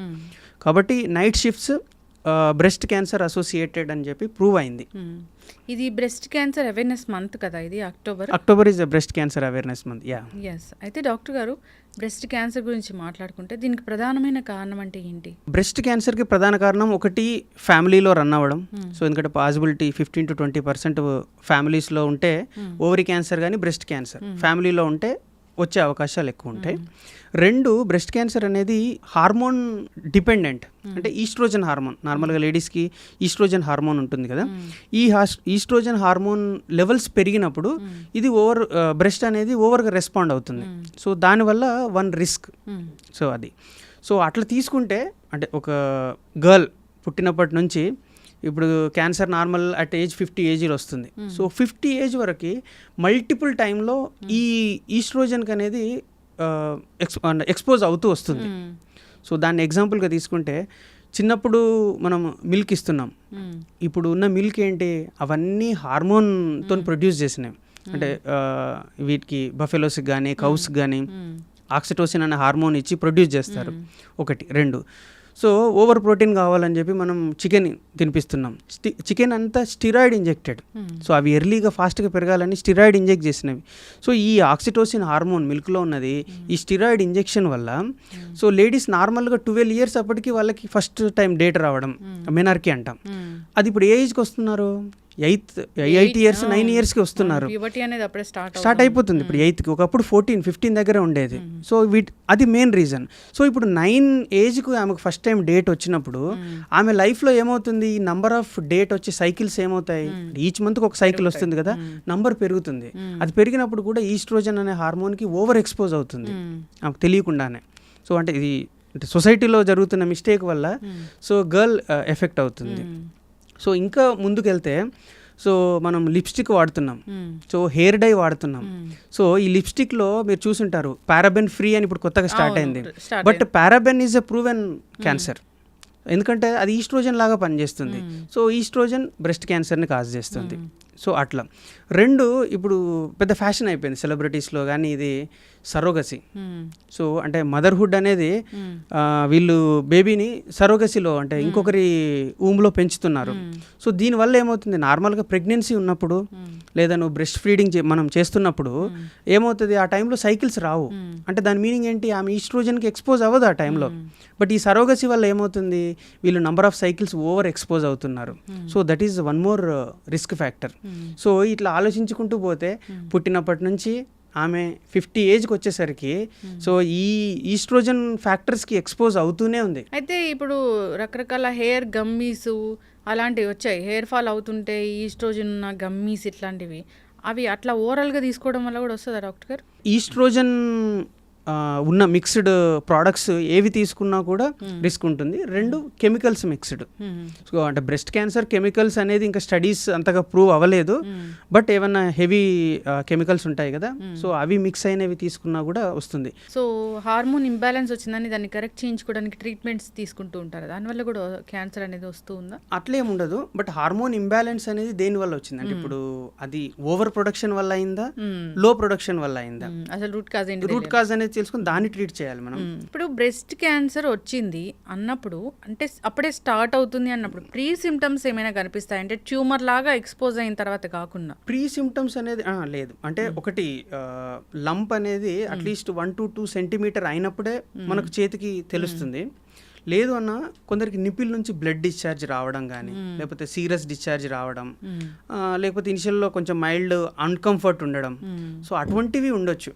Speaker 3: కాబట్టి night shifts breast cancer associated అని చెప్పి ప్రూవ్ అయింది.
Speaker 2: ఇది బ్రెస్ట్ క్యాన్సర్ అవేర్నెస్ మంత్ కదా, ఇది
Speaker 3: October is breast cancer awareness month.
Speaker 2: Yes. అయితే డాక్టర్ గారు, బ్రెస్ట్ క్యాన్సర్ గురించి మాట్లాడుకుంటే దీనికి ప్రధానమైన కారణం అంటే ఏంటి?
Speaker 3: బ్రెస్ట్ క్యాన్సర్కి ప్రధాన కారణం ఒకటి ఫ్యామిలీలో రన్ అవ్వడం. సో ఎందుకంటే పాసిబిలిటీ 15-20% ఫ్యామిలీస్లో ఉంటే ఓవరీ క్యాన్సర్ కానీ బ్రెస్ట్ క్యాన్సర్ ఫ్యామిలీలో ఉంటే వచ్చే అవకాశాలు ఎక్కువ ఉంటాయి. 2, బ్రెస్ట్ క్యాన్సర్ అనేది హార్మోన్ డిపెండెంట్. అంటే ఈస్ట్రోజన్ హార్మోన్, నార్మల్గా లేడీస్కి ఈస్ట్రోజన్ హార్మోన్ ఉంటుంది కదా, ఈ ఈస్ట్రోజన్ హార్మోన్ లెవెల్స్ పెరిగినప్పుడు ఇది బ్రెస్ట్ అనేది ఓవర్గా రెస్పాండ్ అవుతుంది. సో దానివల్ల రిస్క్. సో అది సో అట్లా తీసుకుంటే అంటే ఒక గర్ల్ పుట్టినప్పటి నుంచి ఇప్పుడు క్యాన్సర్ నార్మల్ అట్ ఏజ్ 50 ఏజ్లో వస్తుంది. సో 50 ఏజ్ వరకు మల్టిపుల్ టైంలో ఈ ఈస్ట్రోజన్కి అనేది ఎక్స్పోజ్ అవుతూ వస్తుంది. సో దాన్ని ఎగ్జాంపుల్గా తీసుకుంటే చిన్నప్పుడు మనం మిల్క్ ఇస్తున్నాం, ఇప్పుడు ఉన్న మిల్క్ ఏంటి, అవన్నీ హార్మోన్తో ప్రొడ్యూస్ చేసినవి. అంటే వీటికి బఫెలోస్కి కానీ కౌస్కి కానీ ఆక్సిటోసిన్ అనే హార్మోన్ ఇచ్చి ప్రొడ్యూస్ చేస్తారు. 1. 2, సో ఓవర్ ప్రోటీన్ కావాలని చెప్పి మనం చికెన్ తినిపిస్తున్నాం. చికెన్ అంతా స్టిరాయిడ్ ఇంజెక్టెడ్. సో అవి ఎర్లీగా ఫాస్ట్గా పెరగాలని స్టిరాయిడ్ ఇంజెక్ట్ చేసినవి. సో ఈ ఆక్సిటోసిన్ హార్మోన్ మిల్క్లో ఉన్నది ఈ స్టిరాయిడ్ ఇంజెక్షన్ వల్ల సో లేడీస్ నార్మల్గా 12 years అప్పటికి వాళ్ళకి ఫస్ట్ టైం డేట్ రావడం మెనార్కీ అంటాం. అది ఇప్పుడు ఏ ఏజ్కి వస్తున్నారు? 8 years 9 yearsకి వస్తున్నారు.
Speaker 2: ప్యూబర్టీ అనేది అప్పుడే
Speaker 3: స్టార్ట్ అయిపోతుంది ఇప్పుడు 8కి. ఒకప్పుడు 14-15 దగ్గర ఉండేది. సో అది మెయిన్ రీజన్. సో ఇప్పుడు 9 ఏజ్కు ఆమెకు ఫస్ట్ టైం డేట్ వచ్చినప్పుడు ఆమె లైఫ్లో ఏమవుతుంది, ఈ నంబర్ ఆఫ్ డేట్ వచ్చే సైకిల్స్ ఏమవుతాయి, ఈచ్ మంత్కి ఒక సైకిల్ వస్తుంది కదా, నంబర్ పెరుగుతుంది. అది పెరిగినప్పుడు కూడా ఈస్ట్రోజన్ అనే హార్మోన్కి ఓవర్ ఎక్స్పోజ్ అవుతుంది ఆమెకు తెలియకుండానే. సో అంటే ఇది అంటే సొసైటీలో జరుగుతున్న మిస్టేక్ వల్ల సో గర్ల్ ఎఫెక్ట్ అవుతుంది. సో ఇంకా ముందుకెళ్తే సో మనం లిప్స్టిక్ వాడుతున్నాం, సో హెయిర్ డై వాడుతున్నాం. సో ఈ లిప్స్టిక్లో మీరు చూసుంటారు పారాబెన్ ఫ్రీ అని ఇప్పుడు కొత్తగా స్టార్ట్ అయింది. But paraben is a proven cancer, ఎందుకంటే అది ఈస్ట్రోజన్ లాగా పనిచేస్తుంది. సో ఈస్ట్రోజన్ బ్రెస్ట్ క్యాన్సర్ని కాజ్ చేస్తుంది. సో అట్లా 2 ఇప్పుడు పెద్ద ఫ్యాషన్ అయిపోయింది సెలబ్రిటీస్లో కానీ ఇది సరోగసి. సో అంటే మదర్హుడ్ అనేది వీళ్ళు బేబీని సరోగసిలో అంటే ఇంకొకరి ఊమ్లో పెంచుతున్నారు. సో దీనివల్ల ఏమవుతుంది, నార్మల్గా ప్రెగ్నెన్సీ ఉన్నప్పుడు లేదా నువ్వు బ్రెస్ట్ ఫీడింగ్ మనం చేస్తున్నప్పుడు ఏమవుతుంది, ఆ టైంలో సైకిల్స్ రావు. అంటే దాని మీనింగ్ ఏంటి, ఆమె ఈస్ట్రోజన్కి ఎక్స్పోజ్ అవ్వదు ఆ టైంలో. బట్ ఈ సరోగసి వల్ల ఏమవుతుంది, వీళ్ళు number of cycles over expose అవుతున్నారు. So that is one more risk factor. సో ఇట్లా ఆలోచించుకుంటూ పోతే పుట్టినప్పటి నుంచి ఆమె 50 ఏజ్కి వచ్చేసరికి సో ఈ ఈస్ట్రోజన్ ఫ్యాక్టర్స్కి ఎక్స్పోజ్ అవుతూనే ఉంది.
Speaker 2: అయితే ఇప్పుడు రకరకాల హెయిర్ గమ్మీస్ అలాంటివి వచ్చాయి, హెయిర్ ఫాల్ అవుతుంటే ఈస్ట్రోజన్ ఉన్న గమ్మీస్ ఇట్లాంటివి, అవి అట్లా ఓవరాల్గా తీసుకోవడం వల్ల కూడా వస్తుందా డాక్టర్ గారు?
Speaker 3: ఈస్ట్రోజన్ ఉన్న మిక్స్డ్ ప్రోడక్ట్స్ ఏవి తీసుకున్నా కూడా రిస్క్ ఉంటుంది. 2 కెమికల్స్ మిక్స్డ్. సో అంటే బ్రెస్ట్ క్యాన్సర్ కెమికల్స్ అనేది ఇంకా స్టడీస్ అంతగా ప్రూవ్ అవ్వలేదు. బట్ ఏమన్నా హెవీ కెమికల్స్ ఉంటాయి కదా, సో అవి మిక్స్ అయినవి తీసుకున్నా కూడా వస్తుంది.
Speaker 2: సో హార్మోన్ ఇంబ్యాలెన్స్ వచ్చిందని దాన్ని కరెక్ట్ చేయించుకోవడానికి ట్రీట్మెంట్స్ తీసుకుంటూ ఉంటారు, దానివల్ల కూడా క్యాన్సర్ అనేది వస్తూ ఉందా?
Speaker 3: అట్లేం ఉండదు. బట్ హార్మోన్ ఇంబ్యాలెన్స్ అనేది దేని వల్ల వచ్చింది అంటే ఇప్పుడు అది ఓవర్ ప్రొడక్షన్ వల్ల అయిందా, లో ప్రొడక్షన్ వల్ల అయిందా,
Speaker 2: అసలు రూట్ కాజ్ ఏంటి,
Speaker 3: రూట్ కాజ్ అనేది తెలుసుకుని దాన్ని ట్రీట్ చేయాలి మనం.
Speaker 2: ఇప్పుడు బ్రెస్ట్ క్యాన్సర్ వచ్చింది అన్నప్పుడు అంటే అప్పుడే స్టార్ట్ అవుతుంది అన్నప్పుడు ప్రీ సిమ్టమ్స్ ఏమైనా కనిపిస్తాయి అంటే ట్యూమర్ లాగా ఎక్స్పోజ్ అయిన తర్వాత కాకుండా?
Speaker 3: ప్రీ సిమ్టమ్స్ అనేది లేదు. అంటే ఒకటి లంప్ అనేది అట్లీస్ట్ 1 to 2 centimeter అయినప్పుడే మనకు చేతికి తెలుస్తుంది. లేదు అన్న కొందరికి నిపిల్ నుంచి బ్లడ్ డిశ్చార్జ్ రావడం కానీ లేకపోతే సీరియస్ డిశ్చార్జ్ రావడం, లేకపోతే ఇనిషియల్లో కొంచెం మైల్డ్ అన్కంఫర్ట్ ఉండడం, సో అటువంటివి ఉండొచ్చు.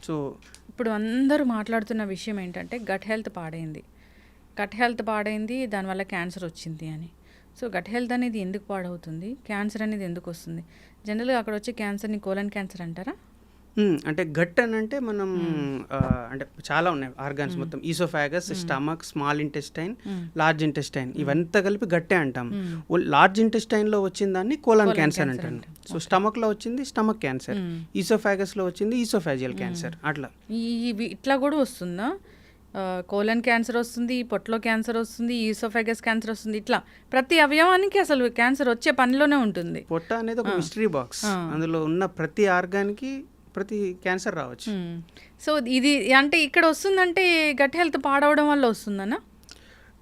Speaker 3: సో
Speaker 2: ఇప్పుడు అందరూ మాట్లాడుతున్న విషయం ఏంటంటే గట్ హెల్త్ పాడైంది దానివల్ల క్యాన్సర్ వచ్చింది అని. సో గట్ హెల్త్ అనేది ఎందుకు పాడవుతుంది, క్యాన్సర్ అనేది ఎందుకు వస్తుంది? జనరల్గా అక్కడ వచ్చే క్యాన్సర్ని కోలన్ క్యాన్సర్ అంటారా?
Speaker 3: అంటే గట్ అని అంటే మనం అంటే చాలా ఉన్నాయి ఆర్గాన్స్ మొత్తం, oesophagus, stomach, small intestine, large intestine, ఇవంతా కలిపి గట్టే అంటాం. లార్జ్ ఇంటెస్టైన్లో వచ్చిన దాన్ని కోలన్ క్యాన్సర్ అంటాం. సో స్టమక్లో వచ్చింది స్టమక్ క్యాన్సర్, ఈసోఫాగస్లో వచ్చింది ఈసోఫాజియల్ క్యాన్సర్. అట్లా
Speaker 2: ఇట్లా కూడా వస్తుందా? కోలన్ క్యాన్సర్ వస్తుంది, పొట్టలో క్యాన్సర్ వస్తుంది, ఈసోఫాగస్ క్యాన్సర్ వస్తుంది, ఇట్లా ప్రతి అవయవానికి అసలు క్యాన్సర్ వచ్చే పనిలోనే ఉంటుంది.
Speaker 3: పొట్ట అనేది ఒక మిస్టరీ బాక్స్, అందులో ఉన్న ప్రతి ఆర్గాన్కి ప్రతి క్యాన్సర్ రావచ్చు.
Speaker 2: సో ఇది అంటే ఇక్కడ వస్తుందంటే గట్ హెల్త్ పాడవడం వల్ల వస్తుందన్నా?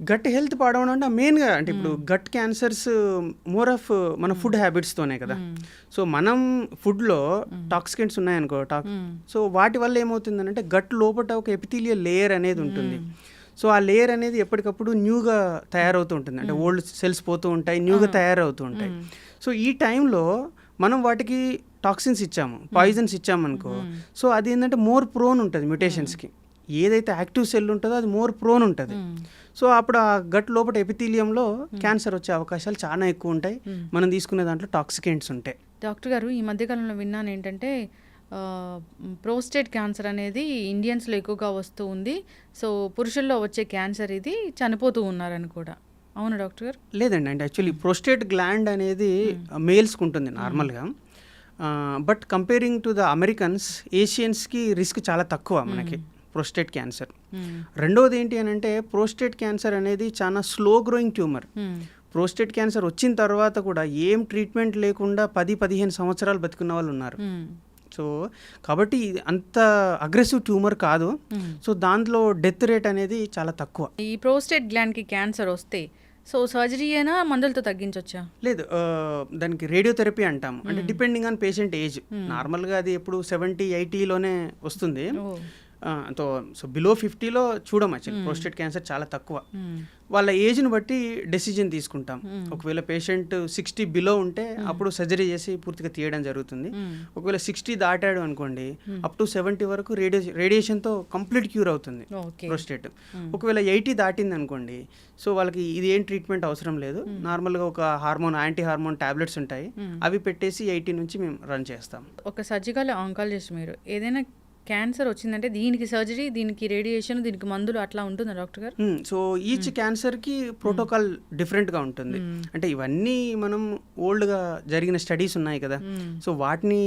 Speaker 3: గట్ హెల్త్ పాడవడం అంటే మెయిన్గా అంటే ఇప్పుడు గట్ క్యాన్సర్స్ మోర్ ఆఫ్ మన ఫుడ్ హ్యాబిట్స్తోనే కదా. సో మనం ఫుడ్లో టాక్సికెంట్స్ ఉన్నాయనుకో, సో వాటి వల్ల ఏమవుతుందంటే గట్ లోపల ఒక ఎపిథీలియల్ లేయర్ అనేది ఉంటుంది. సో ఆ లేయర్ అనేది ఎప్పటికప్పుడు న్యూగా తయారవుతూ ఉంటుంది, అంటే ఓల్డ్ సెల్స్ పోతూ ఉంటాయి, న్యూగా తయారవుతూ ఉంటాయి. సో ఈ టైంలో మనం వాటికి టాక్సిన్స్ ఇచ్చాము, పాయిజన్స్ ఇచ్చామనుకో, సో అది ఏంటంటే మోర్ ప్రోన్ ఉంటుంది మ్యుటేషన్స్కి. ఏదైతే యాక్టివ్ సెల్ ఉంటుందో అది మోర్ ప్రోన్ ఉంటుంది. సో అప్పుడు ఆ గట్ లోపల ఎపిథీలియంలో క్యాన్సర్ వచ్చే అవకాశాలు చాలా ఎక్కువ ఉంటాయి మనం తీసుకునే దాంట్లో టాక్సికెంట్స్ ఉంటాయి.
Speaker 2: డాక్టర్ గారు, ఈ మధ్యకాలంలో విన్నాను ఏంటంటే ప్రోస్టేట్ క్యాన్సర్ అనేది ఇండియన్స్లో ఎక్కువగా వస్తూ ఉంది. సో పురుషుల్లో వచ్చే క్యాన్సర్ ఇది, చనిపోతూ ఉన్నారని కూడా. అవునా డాక్టర్ గారు?
Speaker 3: లేదండి, అంటే యాక్చువల్లీ ప్రోస్టేట్ గ్లాండ్ అనేది మేల్స్కి ఉంటుంది నార్మల్గా. But comparing to the Americans, ఏషియన్స్కి రిస్క్ చాలా తక్కువ మనకి ప్రోస్టేట్ క్యాన్సర్. రెండవది ఏంటి అని అంటే ప్రోస్టేట్ క్యాన్సర్ అనేది చాలా slow growing tumour. Prostate cancer వచ్చిన తర్వాత కూడా ఏం ట్రీట్మెంట్ లేకుండా 10-15 సంవత్సరాలు బతుకున్న వాళ్ళు ఉన్నారు. సో కాబట్టి ఇది అంత అగ్రెసివ్ ట్యూమర్ కాదు. సో దాంట్లో డెత్ రేట్ అనేది చాలా తక్కువ.
Speaker 2: ఈ ప్రోస్టేట్ గ్లాండ్కి క్యాన్సర్ వస్తే సో సర్జరీ అయినా మందులతో తగ్గించవచ్చా?
Speaker 3: లేదు, దానికి రేడియోథెరపీ అంటాము. అంటే డిపెండింగ్ ఆన్ పేషెంట్ ఏజ్. నార్మల్గా అది ఎప్పుడు 70-80లోనే వస్తుంది. సో బిలో 50లో చూడం యాక్చువల్లీ ప్రోస్టేట్ క్యాన్సర్ చాలా తక్కువ. వాళ్ళ ఏజ్ని బట్టి డెసిజన్ తీసుకుంటాం. ఒకవేళ పేషెంట్ 60 బిలో ఉంటే అప్పుడు సర్జరీ చేసి పూర్తిగా తీయడం జరుగుతుంది. ఒకవేళ 60 దాటాడు అనుకోండి, అప్ టు 70 వరకు రేడియేషన్తో కంప్లీట్ క్యూర్ అవుతుంది ప్రోస్టేట్. ఒకవేళ 80 దాటింది అనుకోండి, సో వాళ్ళకి ఇది ఏం ట్రీట్మెంట్ అవసరం లేదు. నార్మల్గా ఒక యాంటీ హార్మోన్ టాబ్లెట్స్ ఉంటాయి, అవి పెట్టేసి 80 నుంచి మేము రన్ చేస్తాం.
Speaker 2: ఒక సర్జికల్ ఆంకాలజిస్ట్ మీరు ఏదైనా క్యాన్సర్ వచ్చిందంటే దీనికి సర్జరీ, దీనికి రేడియేషన్, దీనికి మందులు అట్లా ఉంటుందా డాక్టర్ గారు?
Speaker 3: సో ఈచ్ క్యాన్సర్కి ప్రోటోకాల్ డిఫరెంట్గా ఉంటుంది. అంటే ఇవన్నీ మనం ఓల్డ్గా జరిగిన స్టడీస్ ఉన్నాయి కదా, సో వాటిని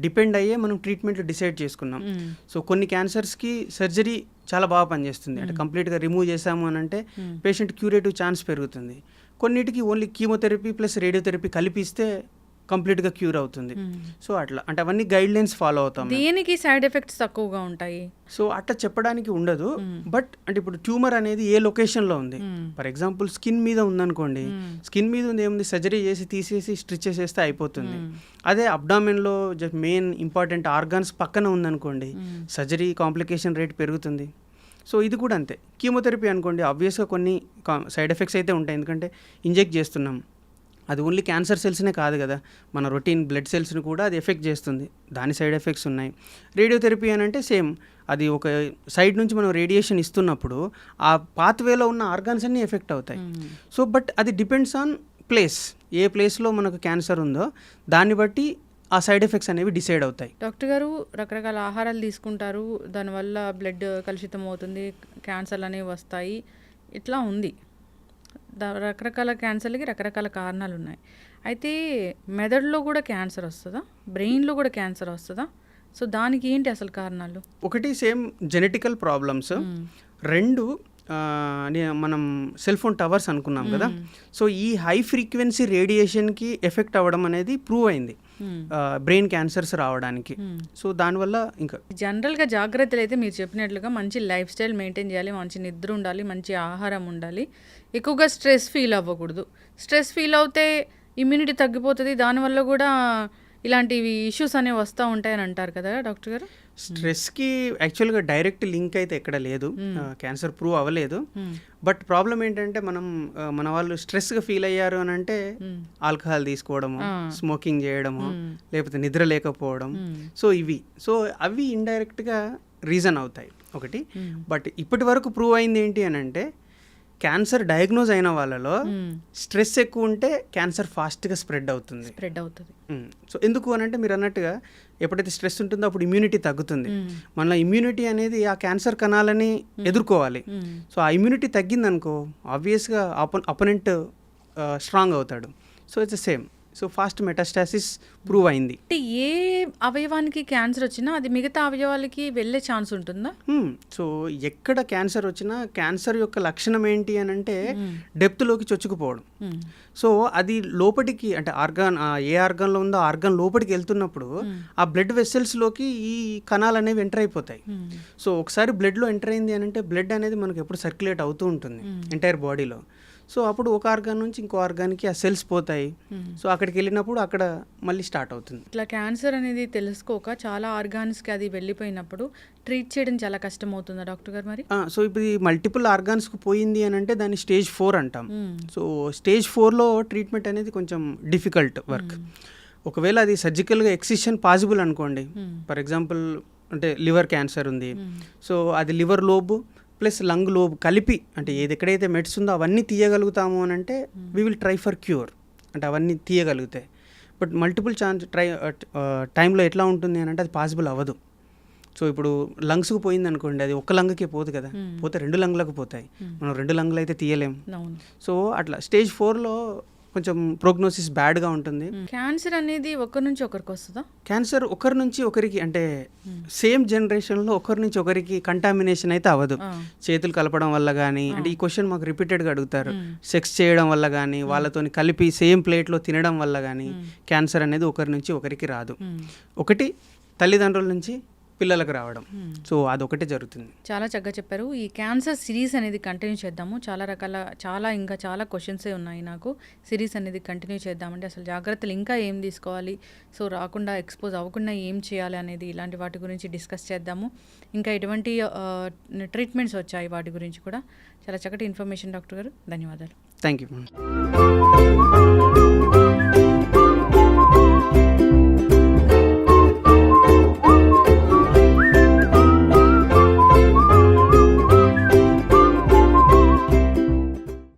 Speaker 3: డిపెండ్ అయ్యే మనం ట్రీట్మెంట్ డిసైడ్ చేసుకున్నాం. సో కొన్ని క్యాన్సర్స్కి సర్జరీ చాలా బాగా పనిచేస్తుంది. అంటే కంప్లీట్గా రిమూవ్ చేసాము అని అంటే పేషెంట్ క్యూరేటివ్ ఛాన్స్ పెరుగుతుంది. కొన్నిటికి ఓన్లీ కీమోథెరపీ ప్లస్ రేడియోథెరపీ కలిపిస్తే కంప్లీట్గా క్యూర్ అవుతుంది. సో అట్లా అంటే అవన్నీ గైడ్ లైన్స్ ఫాలో అవుతాం.
Speaker 2: దేనికి సైడ్ ఎఫెక్ట్స్ తక్కువగా ఉంటాయి?
Speaker 3: సో అట్లా చెప్పడానికి ఉండదు. బట్ అంటే ఇప్పుడు ట్యూమర్ అనేది ఏ లొకేషన్లో ఉంది, ఫర్ ఎగ్జాంపుల్ స్కిన్ మీద ఉందనుకోండి, స్కిన్ మీద ఉంది ఏముంది, సర్జరీ చేసి తీసేసి స్టిచ్ చేసేస్తే అయిపోతుంది. అదే అబ్డామిన్లో మెయిన్ ఇంపార్టెంట్ ఆర్గాన్స్ పక్కన ఉందనుకోండి, సర్జరీ కాంప్లికేషన్ రేట్ పెరుగుతుంది. సో ఇది కూడా అంతే. కీమోథెరపీ అనుకోండి, ఆబ్వియస్గా కొన్ని సైడ్ ఎఫెక్ట్స్ అయితే ఉంటాయి, ఎందుకంటే ఇంజెక్ట్ చేస్తున్నాం. అది ఓన్లీ క్యాన్సర్ సెల్స్నే కాదు కదా, మన రొటీన్ బ్లడ్ సెల్స్ని కూడా అది ఎఫెక్ట్ చేస్తుంది, దాని సైడ్ ఎఫెక్ట్స్ ఉన్నాయి. రేడియోథెరపీ అని అంటే సేమ్, అది ఒక సైడ్ నుంచి మనం రేడియేషన్ ఇస్తున్నప్పుడు ఆ పాత్వేలో ఉన్న ఆర్గాన్స్ అన్నీ ఎఫెక్ట్ అవుతాయి. సో బట్ అది డిపెండ్స్ ఆన్ ప్లేస్, ఏ ప్లేస్లో మనకు క్యాన్సర్ ఉందో దాన్ని బట్టి ఆ సైడ్ ఎఫెక్ట్స్ అనేవి డిసైడ్ అవుతాయి.
Speaker 2: డాక్టర్ గారు రకరకాల ఆహారాలు తీసుకుంటారు, దానివల్ల బ్లడ్ కలుషితం అవుతుంది, క్యాన్సర్లు అనేవి వస్తాయి, ఇట్లా ఉంది. రకరకాల క్యాన్సర్లకి రకరకాల కారణాలు ఉన్నాయి. అయితే మెదడులో కూడా క్యాన్సర్ వస్తుందా, బ్రెయిన్లో కూడా క్యాన్సర్ వస్తుందా? సో దానికి ఏంటి అసలు కారణాలు?
Speaker 3: ఒకటి సేమ్ జెనెటికల్ ప్రాబ్లమ్స్, రెండు మనం సెల్ ఫోన్ టవర్స్ అనుకున్నాం కదా, సో ఈ హై ఫ్రీక్వెన్సీ రేడియేషన్కి ఎఫెక్ట్ అవ్వడం అనేది ప్రూవ్ అయింది బ్రెయిన్ క్యాన్సర్స్ రావడానికి. సో దానివల్ల ఇంకా
Speaker 2: జనరల్గా జాగ్రత్తలు అయితే మీరు చెప్పినట్లుగా మంచి లైఫ్ స్టైల్ మెయింటైన్ చేయాలి, మంచి నిద్ర ఉండాలి, మంచి ఆహారం ఉండాలి, ఎక్కువగా స్ట్రెస్ ఫీల్ అవ్వకూడదు. స్ట్రెస్ ఫీల్ అవుతే ఇమ్యూనిటీ తగ్గిపోతుంది, దానివల్ల కూడా ఇలాంటివి ఇష్యూస్ అనేవి వస్తూ ఉంటాయని అంటారు కదా డాక్టర్ గారు.
Speaker 3: స్ట్రెస్కి యాక్చువల్గా డైరెక్ట్ లింక్ అయితే ఎక్కడ లేదు, క్యాన్సర్ ప్రూవ్ అవ్వలేదు. బట్ ప్రాబ్లం ఏంటంటే మన వాళ్ళు స్ట్రెస్గా ఫీల్ అయ్యారు అని అంటే ఆల్కహాల్ తీసుకోవడము, స్మోకింగ్ చేయడము, లేకపోతే నిద్ర లేకపోవడం, సో అవి ఇండైరెక్ట్గా రీజన్ అవుతాయి ఒకటి. బట్ ఇప్పటి వరకు ప్రూవ్ అయింది ఏంటి అని అంటే క్యాన్సర్ డయాగ్నోజ్ అయిన వాళ్ళలో స్ట్రెస్ ఎక్కువ ఉంటే క్యాన్సర్ ఫాస్ట్గా స్ప్రెడ్ అవుతుంది. సో ఎందుకు అని అంటే మీరు అన్నట్టుగా ఎప్పుడైతే స్ట్రెస్ ఉంటుందో అప్పుడు ఇమ్యూనిటీ తగ్గుతుంది. మళ్ళీ ఇమ్యూనిటీ అనేది ఆ క్యాన్సర్ కణాలని ఎదుర్కోవాలి. సో ఆ ఇమ్యూనిటీ తగ్గిందనుకో ఆబ్వియస్గా అపోనెంట్ స్ట్రాంగ్ అవుతాడు. So it's same. So fast metastasis prove అయింది.
Speaker 2: అంటే ఏ అవయవానికి క్యాన్సర్ వచ్చినా అది మిగతా అవయవాలకి వెళ్ళే ఛాన్స్ ఉంటుందా?
Speaker 3: సో ఎక్కడ క్యాన్సర్ వచ్చినా క్యాన్సర్ యొక్క లక్షణం ఏంటి అని అంటే డెప్త్లోకి చొచ్చుకుపోవడం. సో అది లోపలికి అంటే ఏ ఆర్గాన్లో ఉందో ఆర్గాన్ లోపలికి వెళ్తున్నప్పుడు ఆ బ్లడ్ వెసల్స్లోకి ఈ కణాలు అనేవి ఎంటర్ అయిపోతాయి. సో ఒకసారి బ్లడ్లో ఎంటర్ అయింది అని అంటే బ్లడ్ అనేది మనకు ఎప్పుడు సర్క్యులేట్ అవుతూ ఉంటుంది ఎంటైర్ బాడీలో. సో అప్పుడు ఒక ఆర్గాన్ నుంచి ఇంకో ఆర్గాన్కి ఆ సెల్స్ పోతాయి. సో అక్కడికి వెళ్ళినప్పుడు అక్కడ మళ్ళీ స్టార్ట్ అవుతుంది.
Speaker 2: ఇట్లా క్యాన్సర్ అనేది తెలుసుకోక చాలా ఆర్గాన్స్కి అది వెళ్ళిపోయినప్పుడు ట్రీట్ చేయడం చాలా కష్టం అవుతుందా డాక్టర్ గారు మరి?
Speaker 3: సో ఇప్పుడు ఈ మల్టిపుల్ ఆర్గాన్స్కి పోయింది అని అంటే దాన్ని స్టేజ్ 4 అంటాం. సో స్టేజ్ 4లో ట్రీట్మెంట్ అనేది కొంచెం డిఫికల్ట్ వర్క్. ఒకవేళ అది సర్జికల్గా ఎక్సిషన్ పాసిబుల్ అనుకోండి, ఫర్ ఎగ్జాంపుల్ అంటే లివర్ క్యాన్సర్ ఉంది, సో అది liver lobe plus lung lobe కలిపి అంటే ఎక్కడైతే మెడ్స్ ఉందో అవన్నీ తీయగలుగుతాము అని అంటే we will try for cure, అంటే అవన్నీ తీయగలుగుతాయి. బట్ మల్టిపుల్ టైంలో ఎట్లా ఉంటుంది అని అంటే అది పాసిబుల్ అవ్వదు. సో ఇప్పుడు లంగ్స్కి పోయింది అనుకోండి, అది ఒక్క లంగ్కే పోదు కదా, పోతే 2 లంగ్లకు పోతాయి, మనం 2 లంగ్లు అయితే తీయలేం. సో అట్లా స్టేజ్ 4లో కొంచెం ప్రోగ్నోసిస్ బ్యాడ్గా ఉంటుంది.
Speaker 2: క్యాన్సర్ అనేది ఒకరి నుంచి ఒకరికి వస్తుందా?
Speaker 3: క్యాన్సర్ ఒకరి నుంచి ఒకరికి అంటే సేమ్ జనరేషన్లో ఒకరి నుంచి ఒకరికి కంటామినేషన్ అయితే అవ్వదు. చేతులు కలపడం వల్ల కానీ, అంటే ఈ క్వశ్చన్ మాకు రిపీటెడ్గా అడుగుతారు, సెక్స్ చేయడం వల్ల కానీ, వాళ్ళతో కలిపి సేమ్ ప్లేట్లో తినడం వల్ల కానీ క్యాన్సర్ అనేది ఒకరి నుంచి ఒకరికి రాదు. ఒకటి తల్లిదండ్రుల నుంచి పిల్లలకు రావడం. సో అదొకటే జరుగుతుంది.
Speaker 2: చాలా చక్కగా చెప్పారు. ఈ క్యాన్సర్ సిరీస్ అనేది కంటిన్యూ చేద్దాము. ఇంకా చాలా క్వశ్చన్సే ఉన్నాయి నాకు. సిరీస్ అనేది కంటిన్యూ చేద్దామంటే అసలు జాగ్రత్తలు ఇంకా ఏం తీసుకోవాలి, సో రాకుండా ఎక్స్పోజ్ అవ్వకుండా ఏం చేయాలి అనేది, ఇలాంటి వాటి గురించి డిస్కస్ చేద్దాము. ఇంకా ఎటువంటి ట్రీట్మెంట్స్ వచ్చాయి వాటి గురించి కూడా చాలా చక్కటి ఇన్ఫర్మేషన్ డాక్టర్ గారు. ధన్యవాదాలు.
Speaker 3: Thank you.